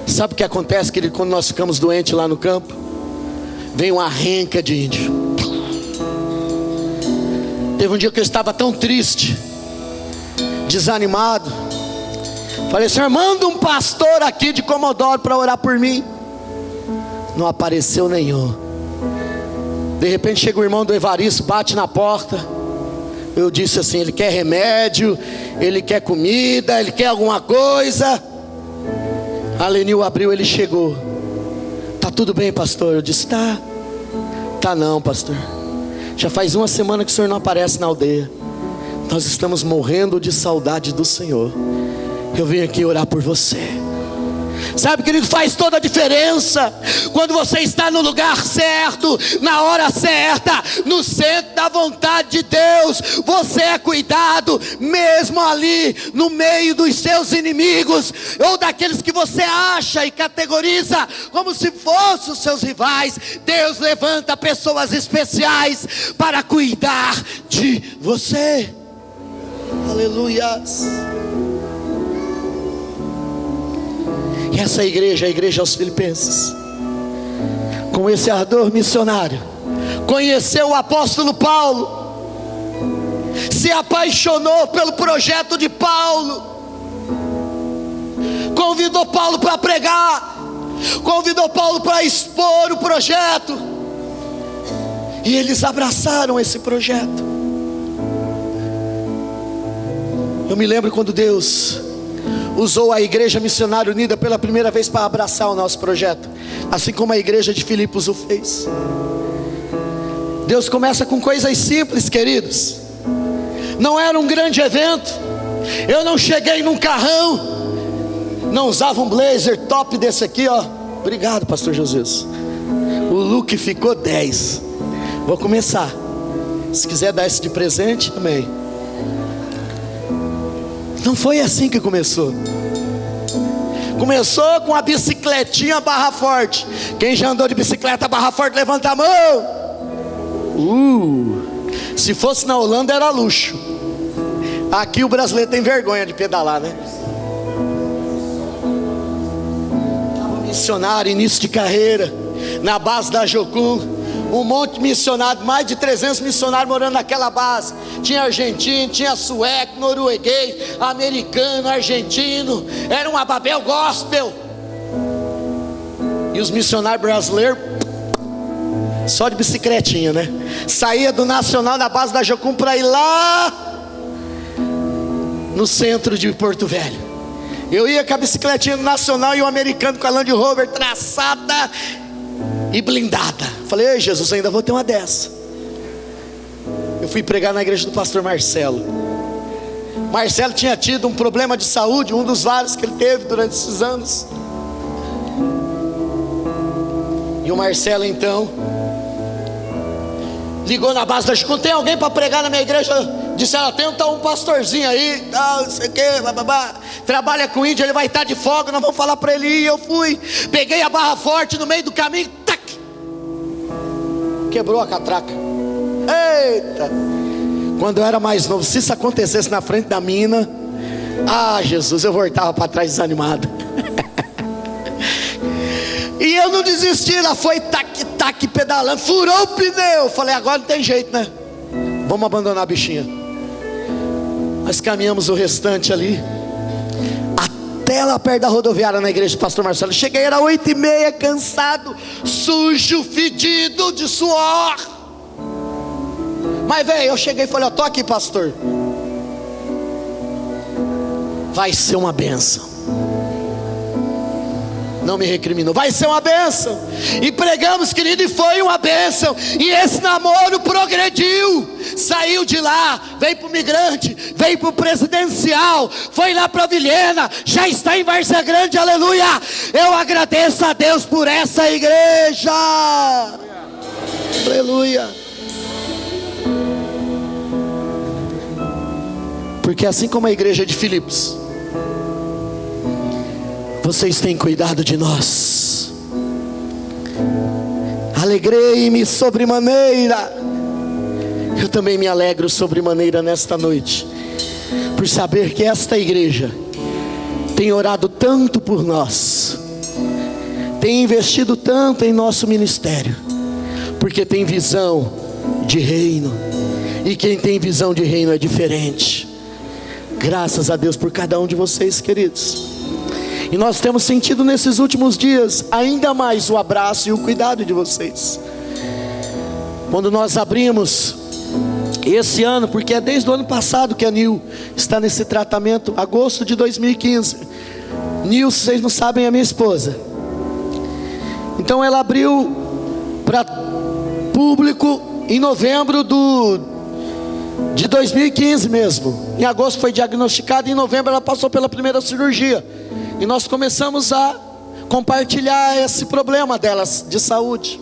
Sabe o que acontece, querido, quando nós ficamos doentes lá no campo? Vem uma renca de índio. Teve um dia que eu estava tão triste, desanimado. Falei: Senhor, manda um pastor aqui de Comodoro para orar por mim. Não apareceu nenhum. De repente chega o irmão do Evaristo, bate na porta. Eu disse assim: ele quer remédio, ele quer comida, ele quer alguma coisa. A Lenil abriu, ele chegou. Tá tudo bem, pastor? Eu disse: tá não, pastor. Já faz 1 semana que o senhor não aparece na aldeia. Nós estamos morrendo de saudade do Senhor. Eu vim aqui orar por você. Sabe, querido, faz toda a diferença quando você está no lugar certo, na hora certa, no centro da vontade de Deus. Você é cuidado, mesmo ali no meio dos seus inimigos, ou daqueles que você acha e categoriza como se fossem os seus rivais. Deus levanta pessoas especiais para cuidar de você. Aleluias. E essa igreja, a igreja aos Filipenses, com esse ardor missionário, conheceu o apóstolo Paulo, se apaixonou pelo projeto de Paulo. Com convidou Paulo para pregar, convidou Paulo para expor o projeto, e eles abraçaram esse projeto. Eu me lembro quando Deus usou a Igreja Missionária Unida pela primeira vez para abraçar o nosso projeto, assim como a igreja de Filipos o fez. Deus começa com coisas simples, queridos. Não era um grande evento. Eu não cheguei num carrão, não usava um blazer top desse aqui, ó. Obrigado, pastor Jesus. O look ficou 10. Vou começar. Se quiser dar esse de presente, amém. Não foi assim que começou. Começou com a bicicletinha Barra Forte. Quem já andou de bicicleta Barra Forte, levanta a mão. Se fosse na Holanda era luxo. Aqui o brasileiro tem vergonha de pedalar, né? Missionário, início de carreira, na base da Jocum, um monte de missionário, mais de 300 missionários morando naquela base. Tinha argentino, tinha sueco, norueguês, americano, argentino. Era uma Babel gospel. E os missionários brasileiros, só de bicicletinha, né? Saía do Nacional, na base da Jocum, para ir lá no centro de Porto Velho. Eu ia com a bicicletinha do Nacional e o americano com a Land Rover traçada e blindada. Falei, ei Jesus, ainda vou ter uma dessa. Eu fui pregar na igreja do pastor Marcelo. Marcelo tinha tido um problema de saúde, um dos vários que ele teve durante esses anos. E o Marcelo então ligou na base da Jocum, tem alguém para pregar na minha igreja? Disseram, tem um pastorzinho aí, não sei o que, bababá, trabalha com índio, ele vai estar de folga, nós vamos falar para ele ir. Eu fui, peguei a Barra Forte no meio do caminho, tac, quebrou a catraca. Eita! Quando eu era mais novo, se isso acontecesse na frente da mina, Jesus, eu voltava para trás desanimado. E eu não desisti, ela foi tac, tac, pedalando, furou o pneu. Falei, agora não tem jeito, né? Vamos abandonar a bichinha. Nós caminhamos o restante ali, até lá perto da rodoviária, na igreja do pastor Marcelo. Cheguei, era 8h30, cansado, sujo, fedido de suor. Mas velho, eu cheguei e falei, tô aqui, pastor. Vai ser uma bênção. Não me recriminou, vai ser uma bênção. E pregamos, querido, e foi uma bênção. E esse namoro progrediu. Saiu de lá, veio para o Migrante, veio para o Presidencial, foi lá para Vilhena, já está em Várzea Grande, aleluia. Eu agradeço a Deus por essa igreja. Aleluia. Porque assim como a igreja de Filipos, vocês têm cuidado de nós. Alegrei-me sobremaneira. Eu também me alegro sobremaneira nesta noite, por saber que esta igreja tem orado tanto por nós, tem investido tanto em nosso ministério, porque tem visão de reino. E quem tem visão de reino é diferente. Graças a Deus por cada um de vocês, queridos. E nós temos sentido nesses últimos dias ainda mais o abraço e o cuidado de vocês. Quando nós abrimos esse ano, porque é desde o ano passado que a Nil está nesse tratamento, agosto de 2015. Nil, se vocês não sabem, é minha esposa. Então ela abriu para público em novembro de 2015 mesmo. Em agosto foi diagnosticada, em novembro ela passou pela primeira cirurgia. E nós começamos a compartilhar esse problema delas de saúde.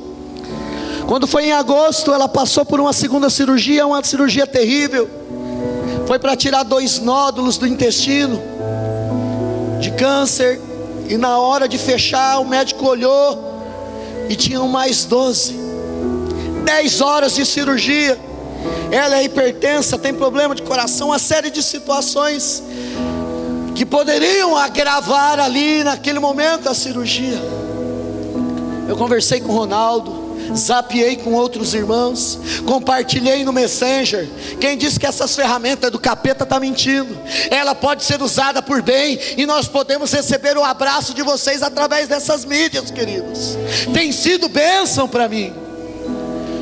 Quando foi em agosto, ela passou por uma segunda cirurgia, uma cirurgia terrível. Foi para tirar 2 nódulos do intestino, de câncer. E na hora de fechar, o médico olhou e tinham mais 12. 10 horas de cirurgia. Ela é hipertensa, tem problema de coração, uma série de situações que poderiam agravar ali naquele momento a cirurgia. Eu conversei com o Ronaldo, zapiei com outros irmãos, compartilhei no Messenger. Quem disse que essas ferramentas do capeta está mentindo. Ela pode ser usada por bem, e nós podemos receber o abraço de vocês através dessas mídias, queridos. Tem sido bênção para mim.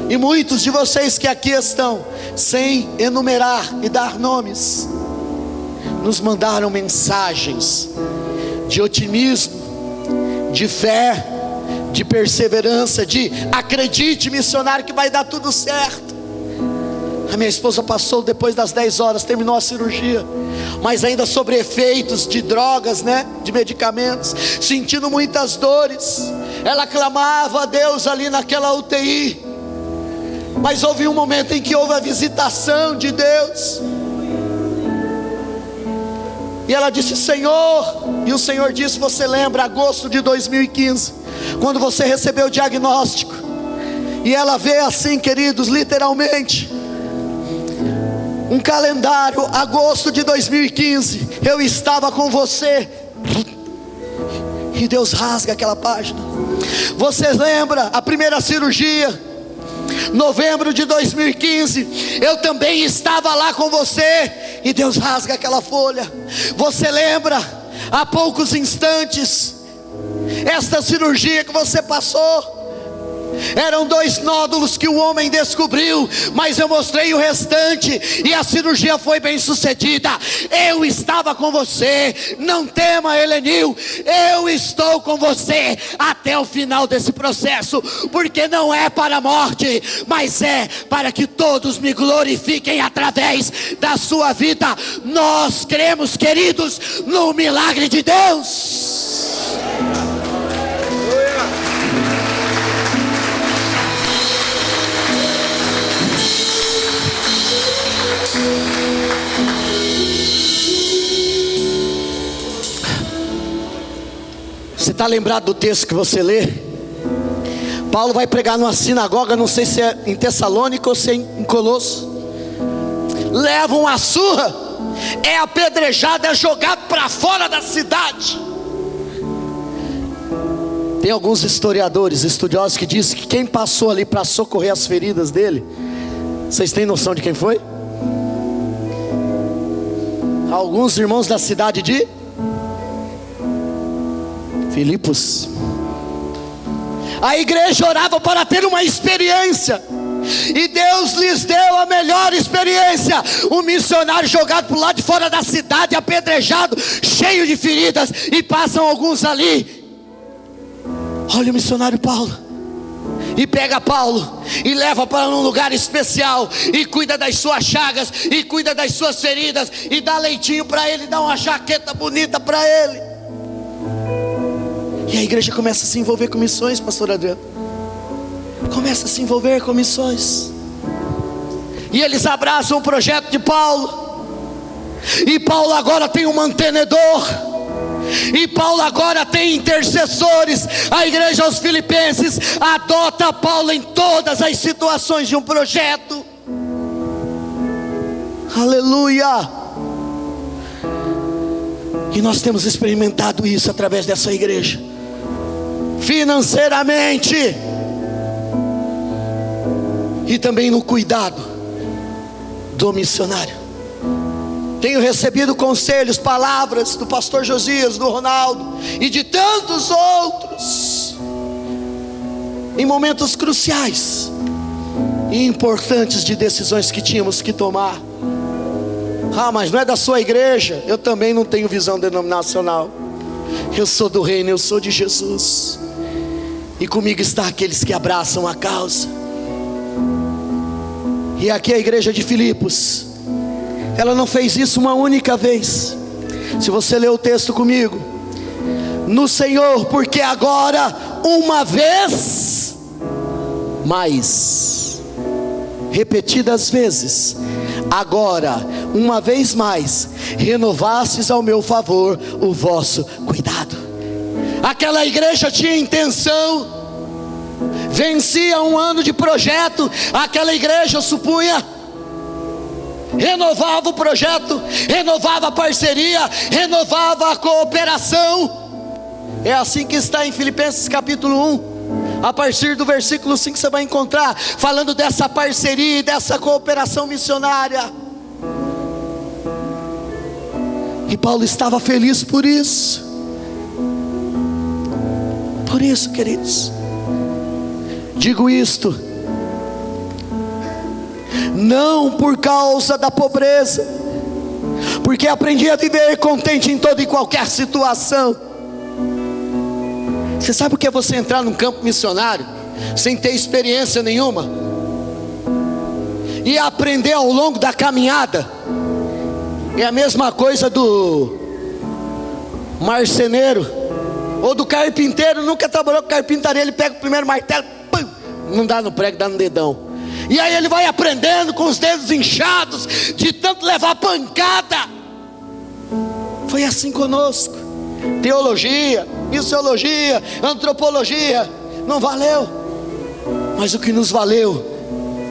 E muitos de vocês que aqui estão, sem enumerar e dar nomes, nos mandaram mensagens de otimismo, de fé, de perseverança, de acredite, missionário, que vai dar tudo certo. A minha esposa passou depois das 10 horas, terminou a cirurgia, mas ainda sobre efeitos de drogas, de medicamentos, sentindo muitas dores. Ela clamava a Deus ali naquela UTI, mas houve um momento em que houve a visitação de Deus, e ela disse: Senhor, e o Senhor disse: você lembra, agosto de 2015, quando você recebeu o diagnóstico? E ela vê assim, queridos, literalmente, um calendário, agosto de 2015, eu estava com você, e Deus rasga aquela página. Você lembra a primeira cirurgia, novembro de 2015, eu também estava lá com você, e Deus rasga aquela folha. Você lembra, há poucos instantes, esta cirurgia que você passou, eram 2 nódulos que o homem descobriu, mas eu mostrei o restante, e a cirurgia foi bem sucedida. Eu estava com você, não tema, Helenil, eu estou com você até o final desse processo, porque não é para a morte, mas é para que todos me glorifiquem através da sua vida. Nós cremos, queridos, no milagre de Deus. Você está lembrado do texto que você lê? Paulo vai pregar numa sinagoga, não sei se é em Tessalônica ou se é em Colosso. Levam a surra, é apedrejado, é jogado para fora da cidade. Tem alguns historiadores, estudiosos, que dizem que quem passou ali para socorrer as feridas dele, vocês têm noção de quem foi? Alguns irmãos da cidade de Filipos. A igreja orava para ter uma experiência, e Deus lhes deu a melhor experiência. Um missionário jogado para o lado de fora da cidade, apedrejado, cheio de feridas, e passam alguns ali. Olha o missionário Paulo, e pega Paulo e leva para um lugar especial, e cuida das suas chagas, e cuida das suas feridas, e dá leitinho para ele, dá uma jaqueta bonita para ele. E a igreja começa a se envolver com missões, pastor Adriano. Começa a se envolver com missões. E eles abraçam o projeto de Paulo. E Paulo agora tem um mantenedor. E Paulo agora tem intercessores. A igreja aos Filipenses adota Paulo em todas as situações de um projeto. Aleluia! E nós temos experimentado isso através dessa igreja, financeiramente, e também no cuidado do missionário. Tenho recebido conselhos, palavras do pastor Josias, do Ronaldo e de tantos outros, em momentos cruciais e importantes de decisões que tínhamos que tomar. Ah, mas não é da sua igreja. Eu também não tenho visão denominacional. Eu sou do reino, eu sou de Jesus. E comigo está aqueles que abraçam a causa. E aqui a igreja de Filipos, ela não fez isso uma única vez. Se você ler o texto comigo: no Senhor, porque agora uma vez mais, repetidas vezes, agora uma vez mais, renovastes ao meu favor o vosso cuidado. Aquela igreja tinha intenção, vencia um ano de projeto. Aquela igreja, eu supunha, renovava o projeto, renovava a parceria, renovava a cooperação. É assim que está em Filipenses capítulo 1. A partir do versículo 5 você vai encontrar falando dessa parceria e dessa cooperação missionária. E Paulo estava feliz por isso. Por isso, queridos, digo isto, não por causa da pobreza, porque aprendi a viver contente em toda e qualquer situação. Você sabe o que é você entrar num campo missionário sem ter experiência nenhuma e aprender ao longo da caminhada? É a mesma coisa do marceneiro ou do carpinteiro. Nunca trabalhou com carpintaria. Ele pega o primeiro martelo, pum, não dá no prego, dá no dedão. E aí ele vai aprendendo com os dedos inchados de tanto levar pancada. Foi assim conosco. Teologia, missiologia, antropologia, não valeu. Mas o que nos valeu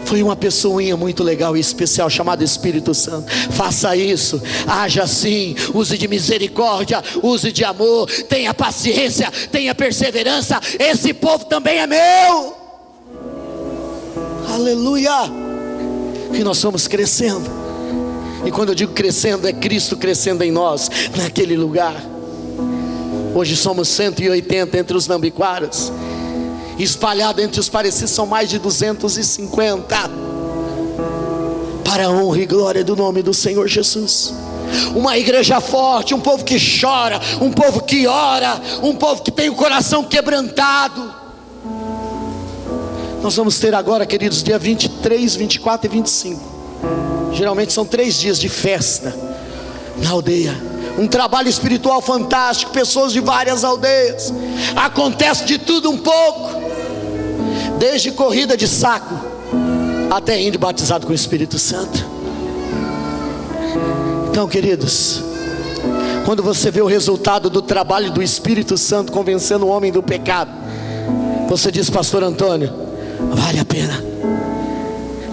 foi uma pessoinha muito legal e especial chamada Espírito Santo. Faça isso, haja assim, use de misericórdia, use de amor, tenha paciência, tenha perseverança. Esse povo também é meu. Aleluia. E nós somos crescendo. E quando eu digo crescendo, é Cristo crescendo em nós, naquele lugar. Hoje somos 180 entre os nambiquaras, espalhado entre os parecidos são mais de 250, para a honra e glória do nome do Senhor Jesus. Uma igreja forte, um povo que chora, um povo que ora, um povo que tem o coração quebrantado. Nós vamos ter agora, queridos, dia 23, 24 e 25, geralmente são 3 dias de festa na aldeia. Um trabalho espiritual fantástico, pessoas de várias aldeias. Acontece de tudo um pouco, desde corrida de saco até índio batizado com o Espírito Santo. Então, queridos, quando você vê o resultado do trabalho do Espírito Santo convencendo o homem do pecado, você diz: pastor Antônio, vale a pena.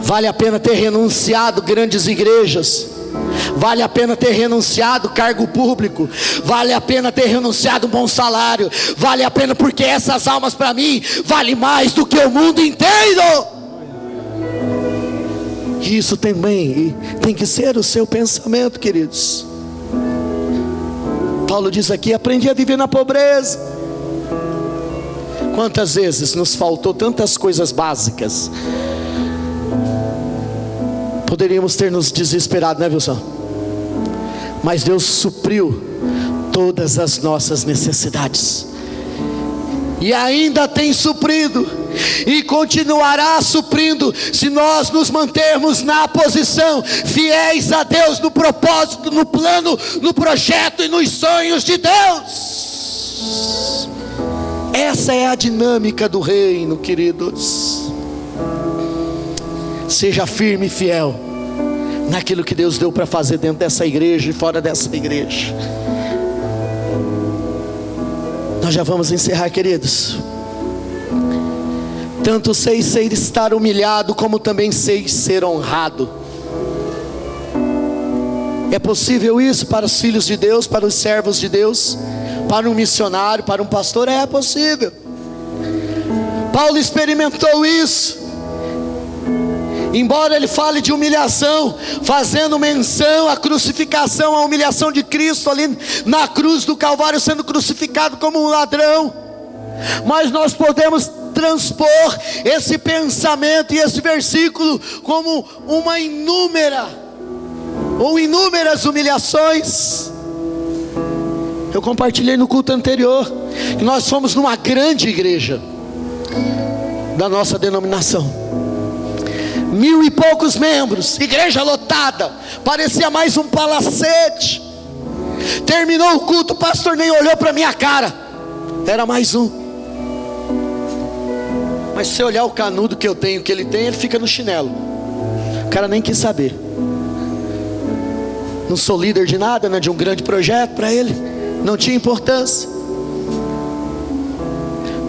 Vale a pena ter renunciado grandes igrejas, vale a pena ter renunciado cargo público, vale a pena ter renunciado um bom salário, vale a pena, porque essas almas para mim vale mais do que o mundo inteiro. E isso também tem que ser o seu pensamento, queridos. Paulo diz aqui: aprendi a viver na pobreza. Quantas vezes nos faltou tantas coisas básicas, poderíamos ter nos desesperado, né, Wilson? Mas Deus supriu todas as nossas necessidades, e ainda tem suprido, e continuará suprindo, se nós nos mantermos na posição, fiéis a Deus, no propósito, no plano, no projeto e nos sonhos de Deus. Essa é a dinâmica do reino, queridos. Seja firme e fiel naquilo que Deus deu para fazer dentro dessa igreja e fora dessa igreja. Nós já vamos encerrar, queridos. Tanto sei estar humilhado, como também sei ser honrado. É possível isso para os filhos de Deus, para os servos de Deus, para um missionário, para um pastor? É possível. Paulo experimentou isso. Embora ele fale de humilhação, fazendo menção à crucificação, à humilhação de Cristo ali na cruz do Calvário, sendo crucificado como um ladrão, mas nós podemos transpor esse pensamento e esse versículo como uma inúmeras humilhações. Eu compartilhei no culto anterior que nós fomos numa grande igreja da nossa denominação, 1000 e poucos membros, igreja lotada, parecia mais um palacete. Terminou o culto, o pastor nem olhou para minha cara, era mais um. Mas se olhar o canudo que eu tenho, que ele tem, ele fica no chinelo. O cara nem quis saber. Não sou líder de nada, né, de um grande projeto, para ele não tinha importância.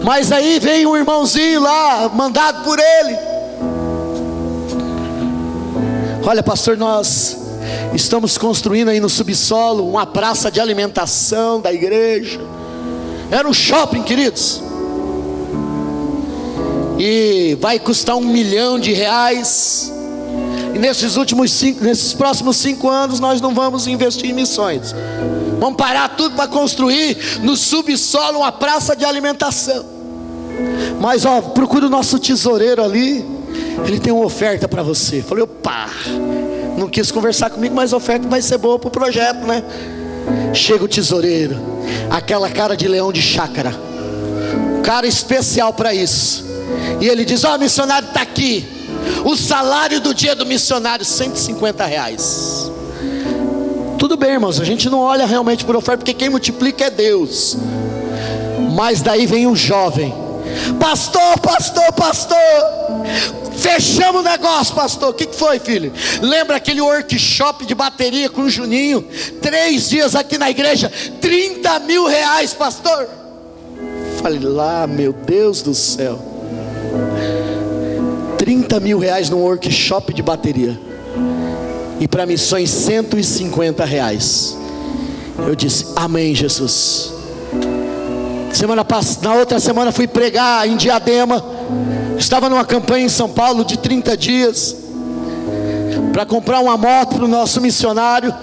Mas aí vem um irmãozinho lá, mandado por ele: olha, pastor, nós estamos construindo aí no subsolo uma praça de alimentação da igreja. Era um shopping, queridos. e vai custar R$1 milhão. E nesses próximos 5 anos nós não vamos investir em missões. Vamos parar tudo para construir no subsolo uma praça de alimentação. Mas procura o nosso tesoureiro ali, ele tem uma oferta para você. Falei, opa, não quis conversar comigo, mas a oferta vai ser boa para o projeto, né? Chega o tesoureiro, aquela cara de leão de chácara, cara especial para isso. E ele diz, missionário, está aqui o salário do dia do missionário, R$150. Tudo bem, irmãos, a gente não olha realmente por oferta, porque quem multiplica é Deus. Mas daí vem um jovem, pastor, fechamos o negócio, pastor. O que foi, filho? Lembra aquele workshop de bateria com o Juninho? 3 dias aqui na igreja, R$30 mil, pastor. Falei lá, meu Deus do céu, R$30 mil num workshop de bateria, e para missões R$150. Eu disse, amém, Jesus. Na outra semana fui pregar em Diadema. Estava numa campanha em São Paulo de 30 dias para comprar uma moto para o nosso missionário.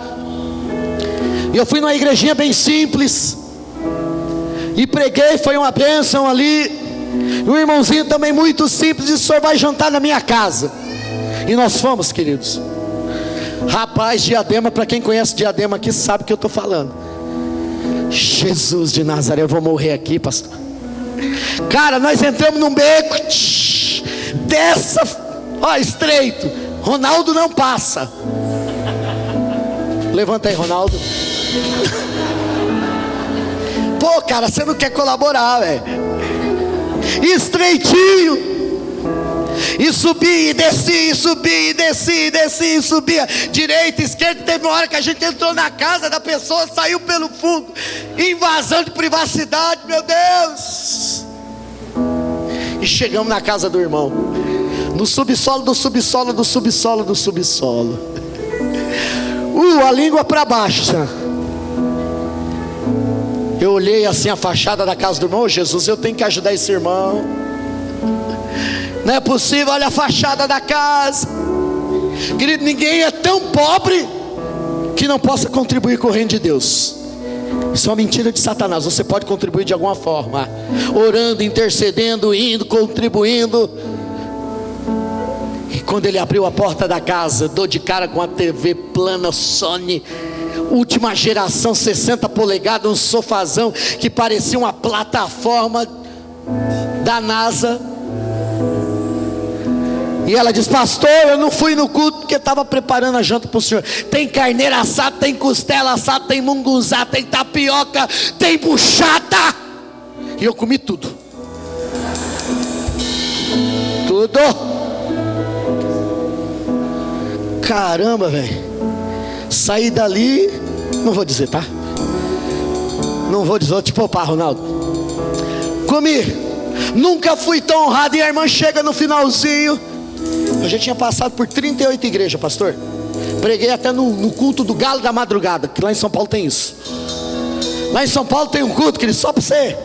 E eu fui numa igrejinha bem simples e preguei, foi uma bênção ali. E um irmãozinho também muito simples disse, o senhor vai jantar na minha casa. E nós fomos, queridos. Rapaz, Diadema, para quem conhece Diadema aqui sabe o que eu estou falando. Jesus de Nazaré, eu vou morrer aqui, pastor. Cara, nós entramos num beco estreito. Ronaldo não passa. Levanta aí, Ronaldo. Pô, cara, você não quer colaborar, velho. Estreitinho. E subi, e desci, e subi, e desci, e desci, e subia. Direita, esquerda. Teve uma hora que a gente entrou na casa da pessoa, saiu pelo fundo. Invasão de privacidade, meu Deus. E chegamos na casa do irmão, no subsolo do subsolo do subsolo do subsolo. A língua para baixo. Eu olhei assim a fachada da casa do irmão. Jesus, eu tenho que ajudar esse irmão. Não é possível, olha a fachada da casa. Querido, ninguém é tão pobre que não possa contribuir com o reino de Deus. Isso é uma mentira de Satanás. Você pode contribuir de alguma forma, orando, intercedendo, indo, contribuindo. E quando ele abriu a porta da casa, dou de cara com a TV plana Sony, última geração, 60 polegadas, um sofazão que parecia uma plataforma da NASA. E ela diz, pastor, eu não fui no culto porque estava preparando a janta para o senhor. Tem carneira assada, tem costela assada, tem munguzá, tem tapioca, tem buchada. E eu comi tudo. Tudo. Caramba, velho. Saí dali, não vou dizer, tá? Não vou dizer, vou te poupar, Ronaldo. Comi. Nunca fui tão honrado. E a irmã chega no finalzinho. Eu já tinha passado por 38 igrejas, pastor. Preguei até no culto do Galo da Madrugada, que lá em São Paulo tem isso. Lá em São Paulo tem um culto, querido, só para você.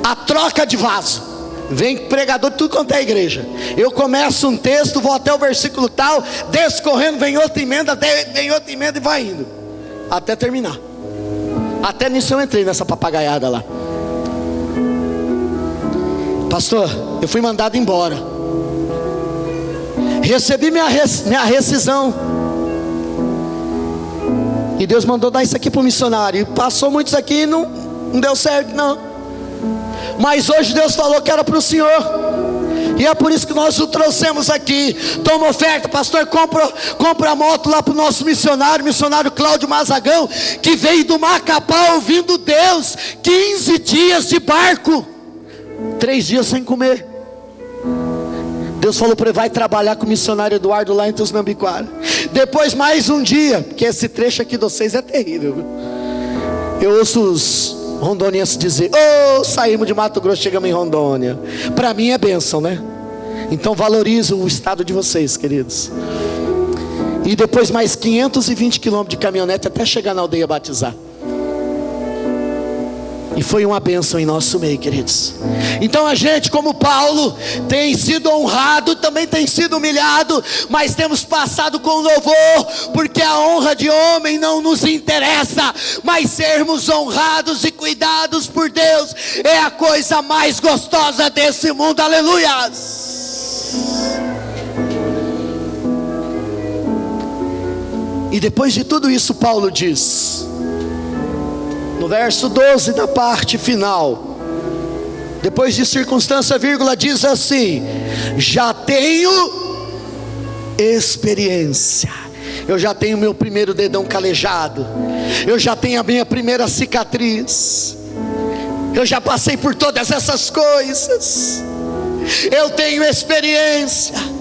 A troca de vaso. Vem pregador de tudo quanto é igreja. Eu começo um texto, vou até o versículo tal, desço correndo, vem outra emenda e vai indo até terminar. Até nisso eu entrei nessa papagaiada lá. Pastor, eu fui mandado embora. Recebi minha rescisão. E Deus mandou dar isso aqui para o missionário. E passou muitos aqui e não deu certo, não. Mas hoje Deus falou que era para o senhor. E é por isso que nós o trouxemos aqui. Toma oferta, pastor, compra a moto lá para o nosso missionário Cláudio Mazagão, que veio do Macapá ouvindo Deus. 15 dias de barco, 3 dias sem comer. Deus falou para ele, vai trabalhar com o missionário Eduardo lá em Tusnambiquara. Depois mais um dia, porque esse trecho aqui de vocês é terrível, viu? Eu ouço os rondonienses dizer, saímos de Mato Grosso, chegamos em Rondônia. Para mim é bênção, né? Então valorizo o estado de vocês, queridos. E depois mais 520 quilômetros de caminhonete até chegar na aldeia batizar. E foi uma bênção em nosso meio, queridos. Então a gente, como Paulo, tem sido honrado, também tem sido humilhado, mas temos passado com louvor, porque a honra de homem não nos interessa, mas sermos honrados e cuidados por Deus é a coisa mais gostosa desse mundo. Aleluias. E depois de tudo isso, Paulo diz no verso 12, na parte final, depois de circunstância, vírgula, diz assim: já tenho experiência. Eu já tenho meu primeiro dedão calejado, eu já tenho a minha primeira cicatriz, eu já passei por todas essas coisas, eu tenho experiência.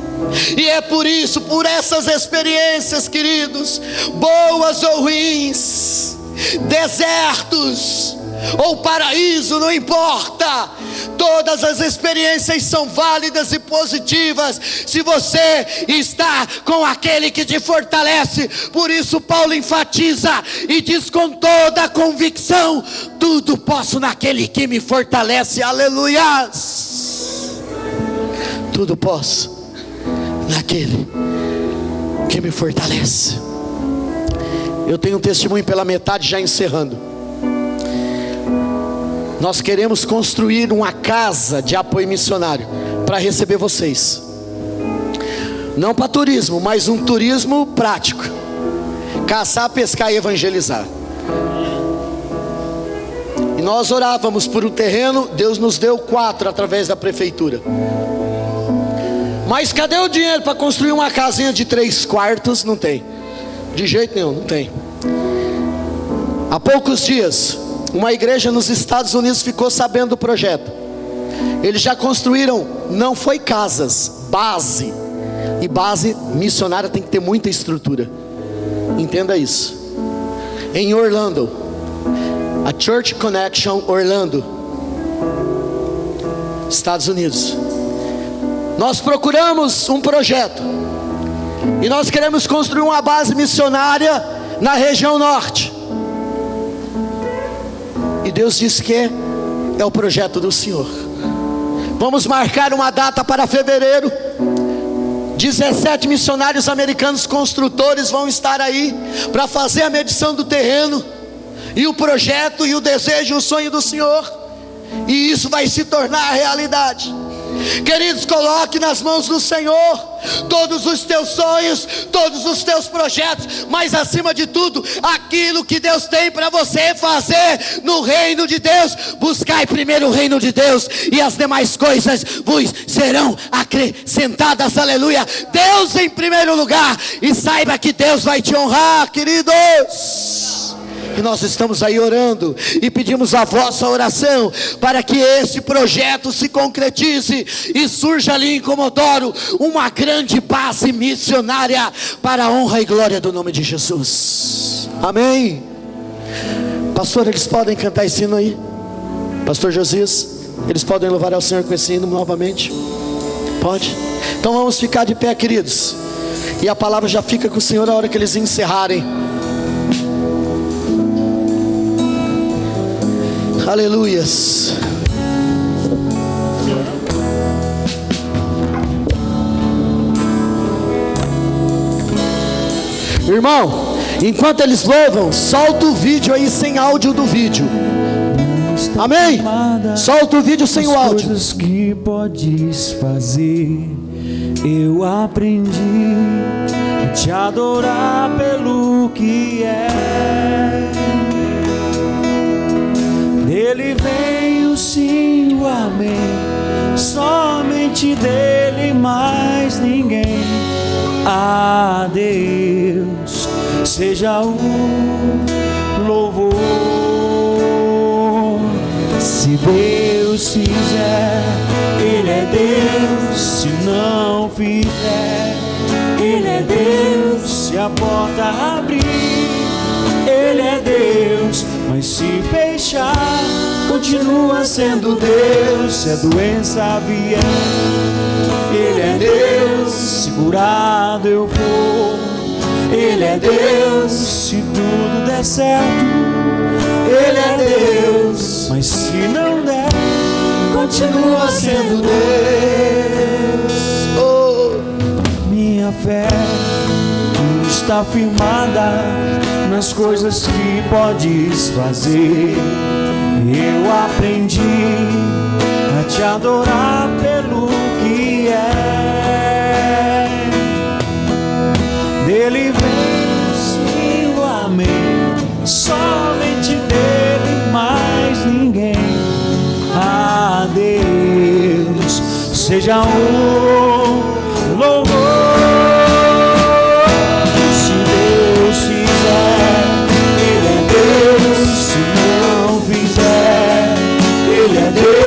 E é por isso, por essas experiências, queridos, boas ou ruins, desertos ou paraíso, não importa, todas as experiências são válidas e positivas, se você está com aquele que te fortalece. Por isso Paulo enfatiza e diz com toda a convicção: tudo posso naquele que me fortalece. Aleluias. Tudo posso naquele que me fortalece. Eu tenho um testemunho pela metade, já encerrando. Nós queremos construir uma casa de apoio missionário para receber vocês, não para turismo, mas um turismo prático: caçar, pescar e evangelizar. E nós orávamos por um terreno, Deus nos deu 4 através da prefeitura. Mas cadê o dinheiro para construir uma casinha de 3 quartos? Não tem, de jeito nenhum, não tem. Há poucos dias, uma igreja nos Estados Unidos ficou sabendo do projeto. Eles já construíram, não foi casas, base. E base missionária tem que ter muita estrutura, entenda isso. Em Orlando, a Church Connection Orlando, Estados Unidos. Nós procuramos um projeto e nós queremos construir uma base missionária na região norte. E Deus disse que é o projeto do Senhor. Vamos marcar uma data para fevereiro. 17 missionários americanos construtores vão estar aí para fazer a medição do terreno, e o projeto, e o desejo, e o sonho do Senhor. E isso vai se tornar realidade. Queridos, coloque nas mãos do Senhor todos os teus sonhos, todos os teus projetos, mas acima de tudo, aquilo que Deus tem para você fazer no reino de Deus. Buscai primeiro o reino de Deus, e as demais coisas vos serão acrescentadas. Aleluia. Deus em primeiro lugar, e saiba que Deus vai te honrar, queridos. E nós estamos aí orando e pedimos a vossa oração para que este projeto se concretize e surja ali em Comodoro uma grande base missionária para a honra e glória do nome de Jesus. Amém. Pastor, eles podem cantar esse hino aí? Pastor Josias, eles podem louvar ao Senhor com esse hino novamente? Pode? Então vamos ficar de pé, queridos, e a palavra já fica com o Senhor a hora que eles encerrarem. Aleluias. Irmão, enquanto eles louvam, solta o vídeo aí sem áudio do vídeo. Amém? Solta o vídeo sem o áudio. Coisas que podes fazer, eu aprendi a te adorar pelo que é. Dele vem o sim, o amém, somente dele, mais ninguém. A Deus seja o louvor. Se Deus fizer, Ele é Deus. Se não fizer, Ele é Deus. Se a porta abrir, Ele é Deus. Mas se fechar, continua sendo Deus. Se a doença vier, Ele é Deus. Se curado eu for, Ele é Deus. Se tudo der certo, Ele é Deus. Mas se não der, continua sendo Deus. Oh, minha fé está firmada nas coisas que podes fazer. Eu aprendi a te adorar pelo que é. Dele vem sim o amém, somente dele, mais ninguém. A Deus seja o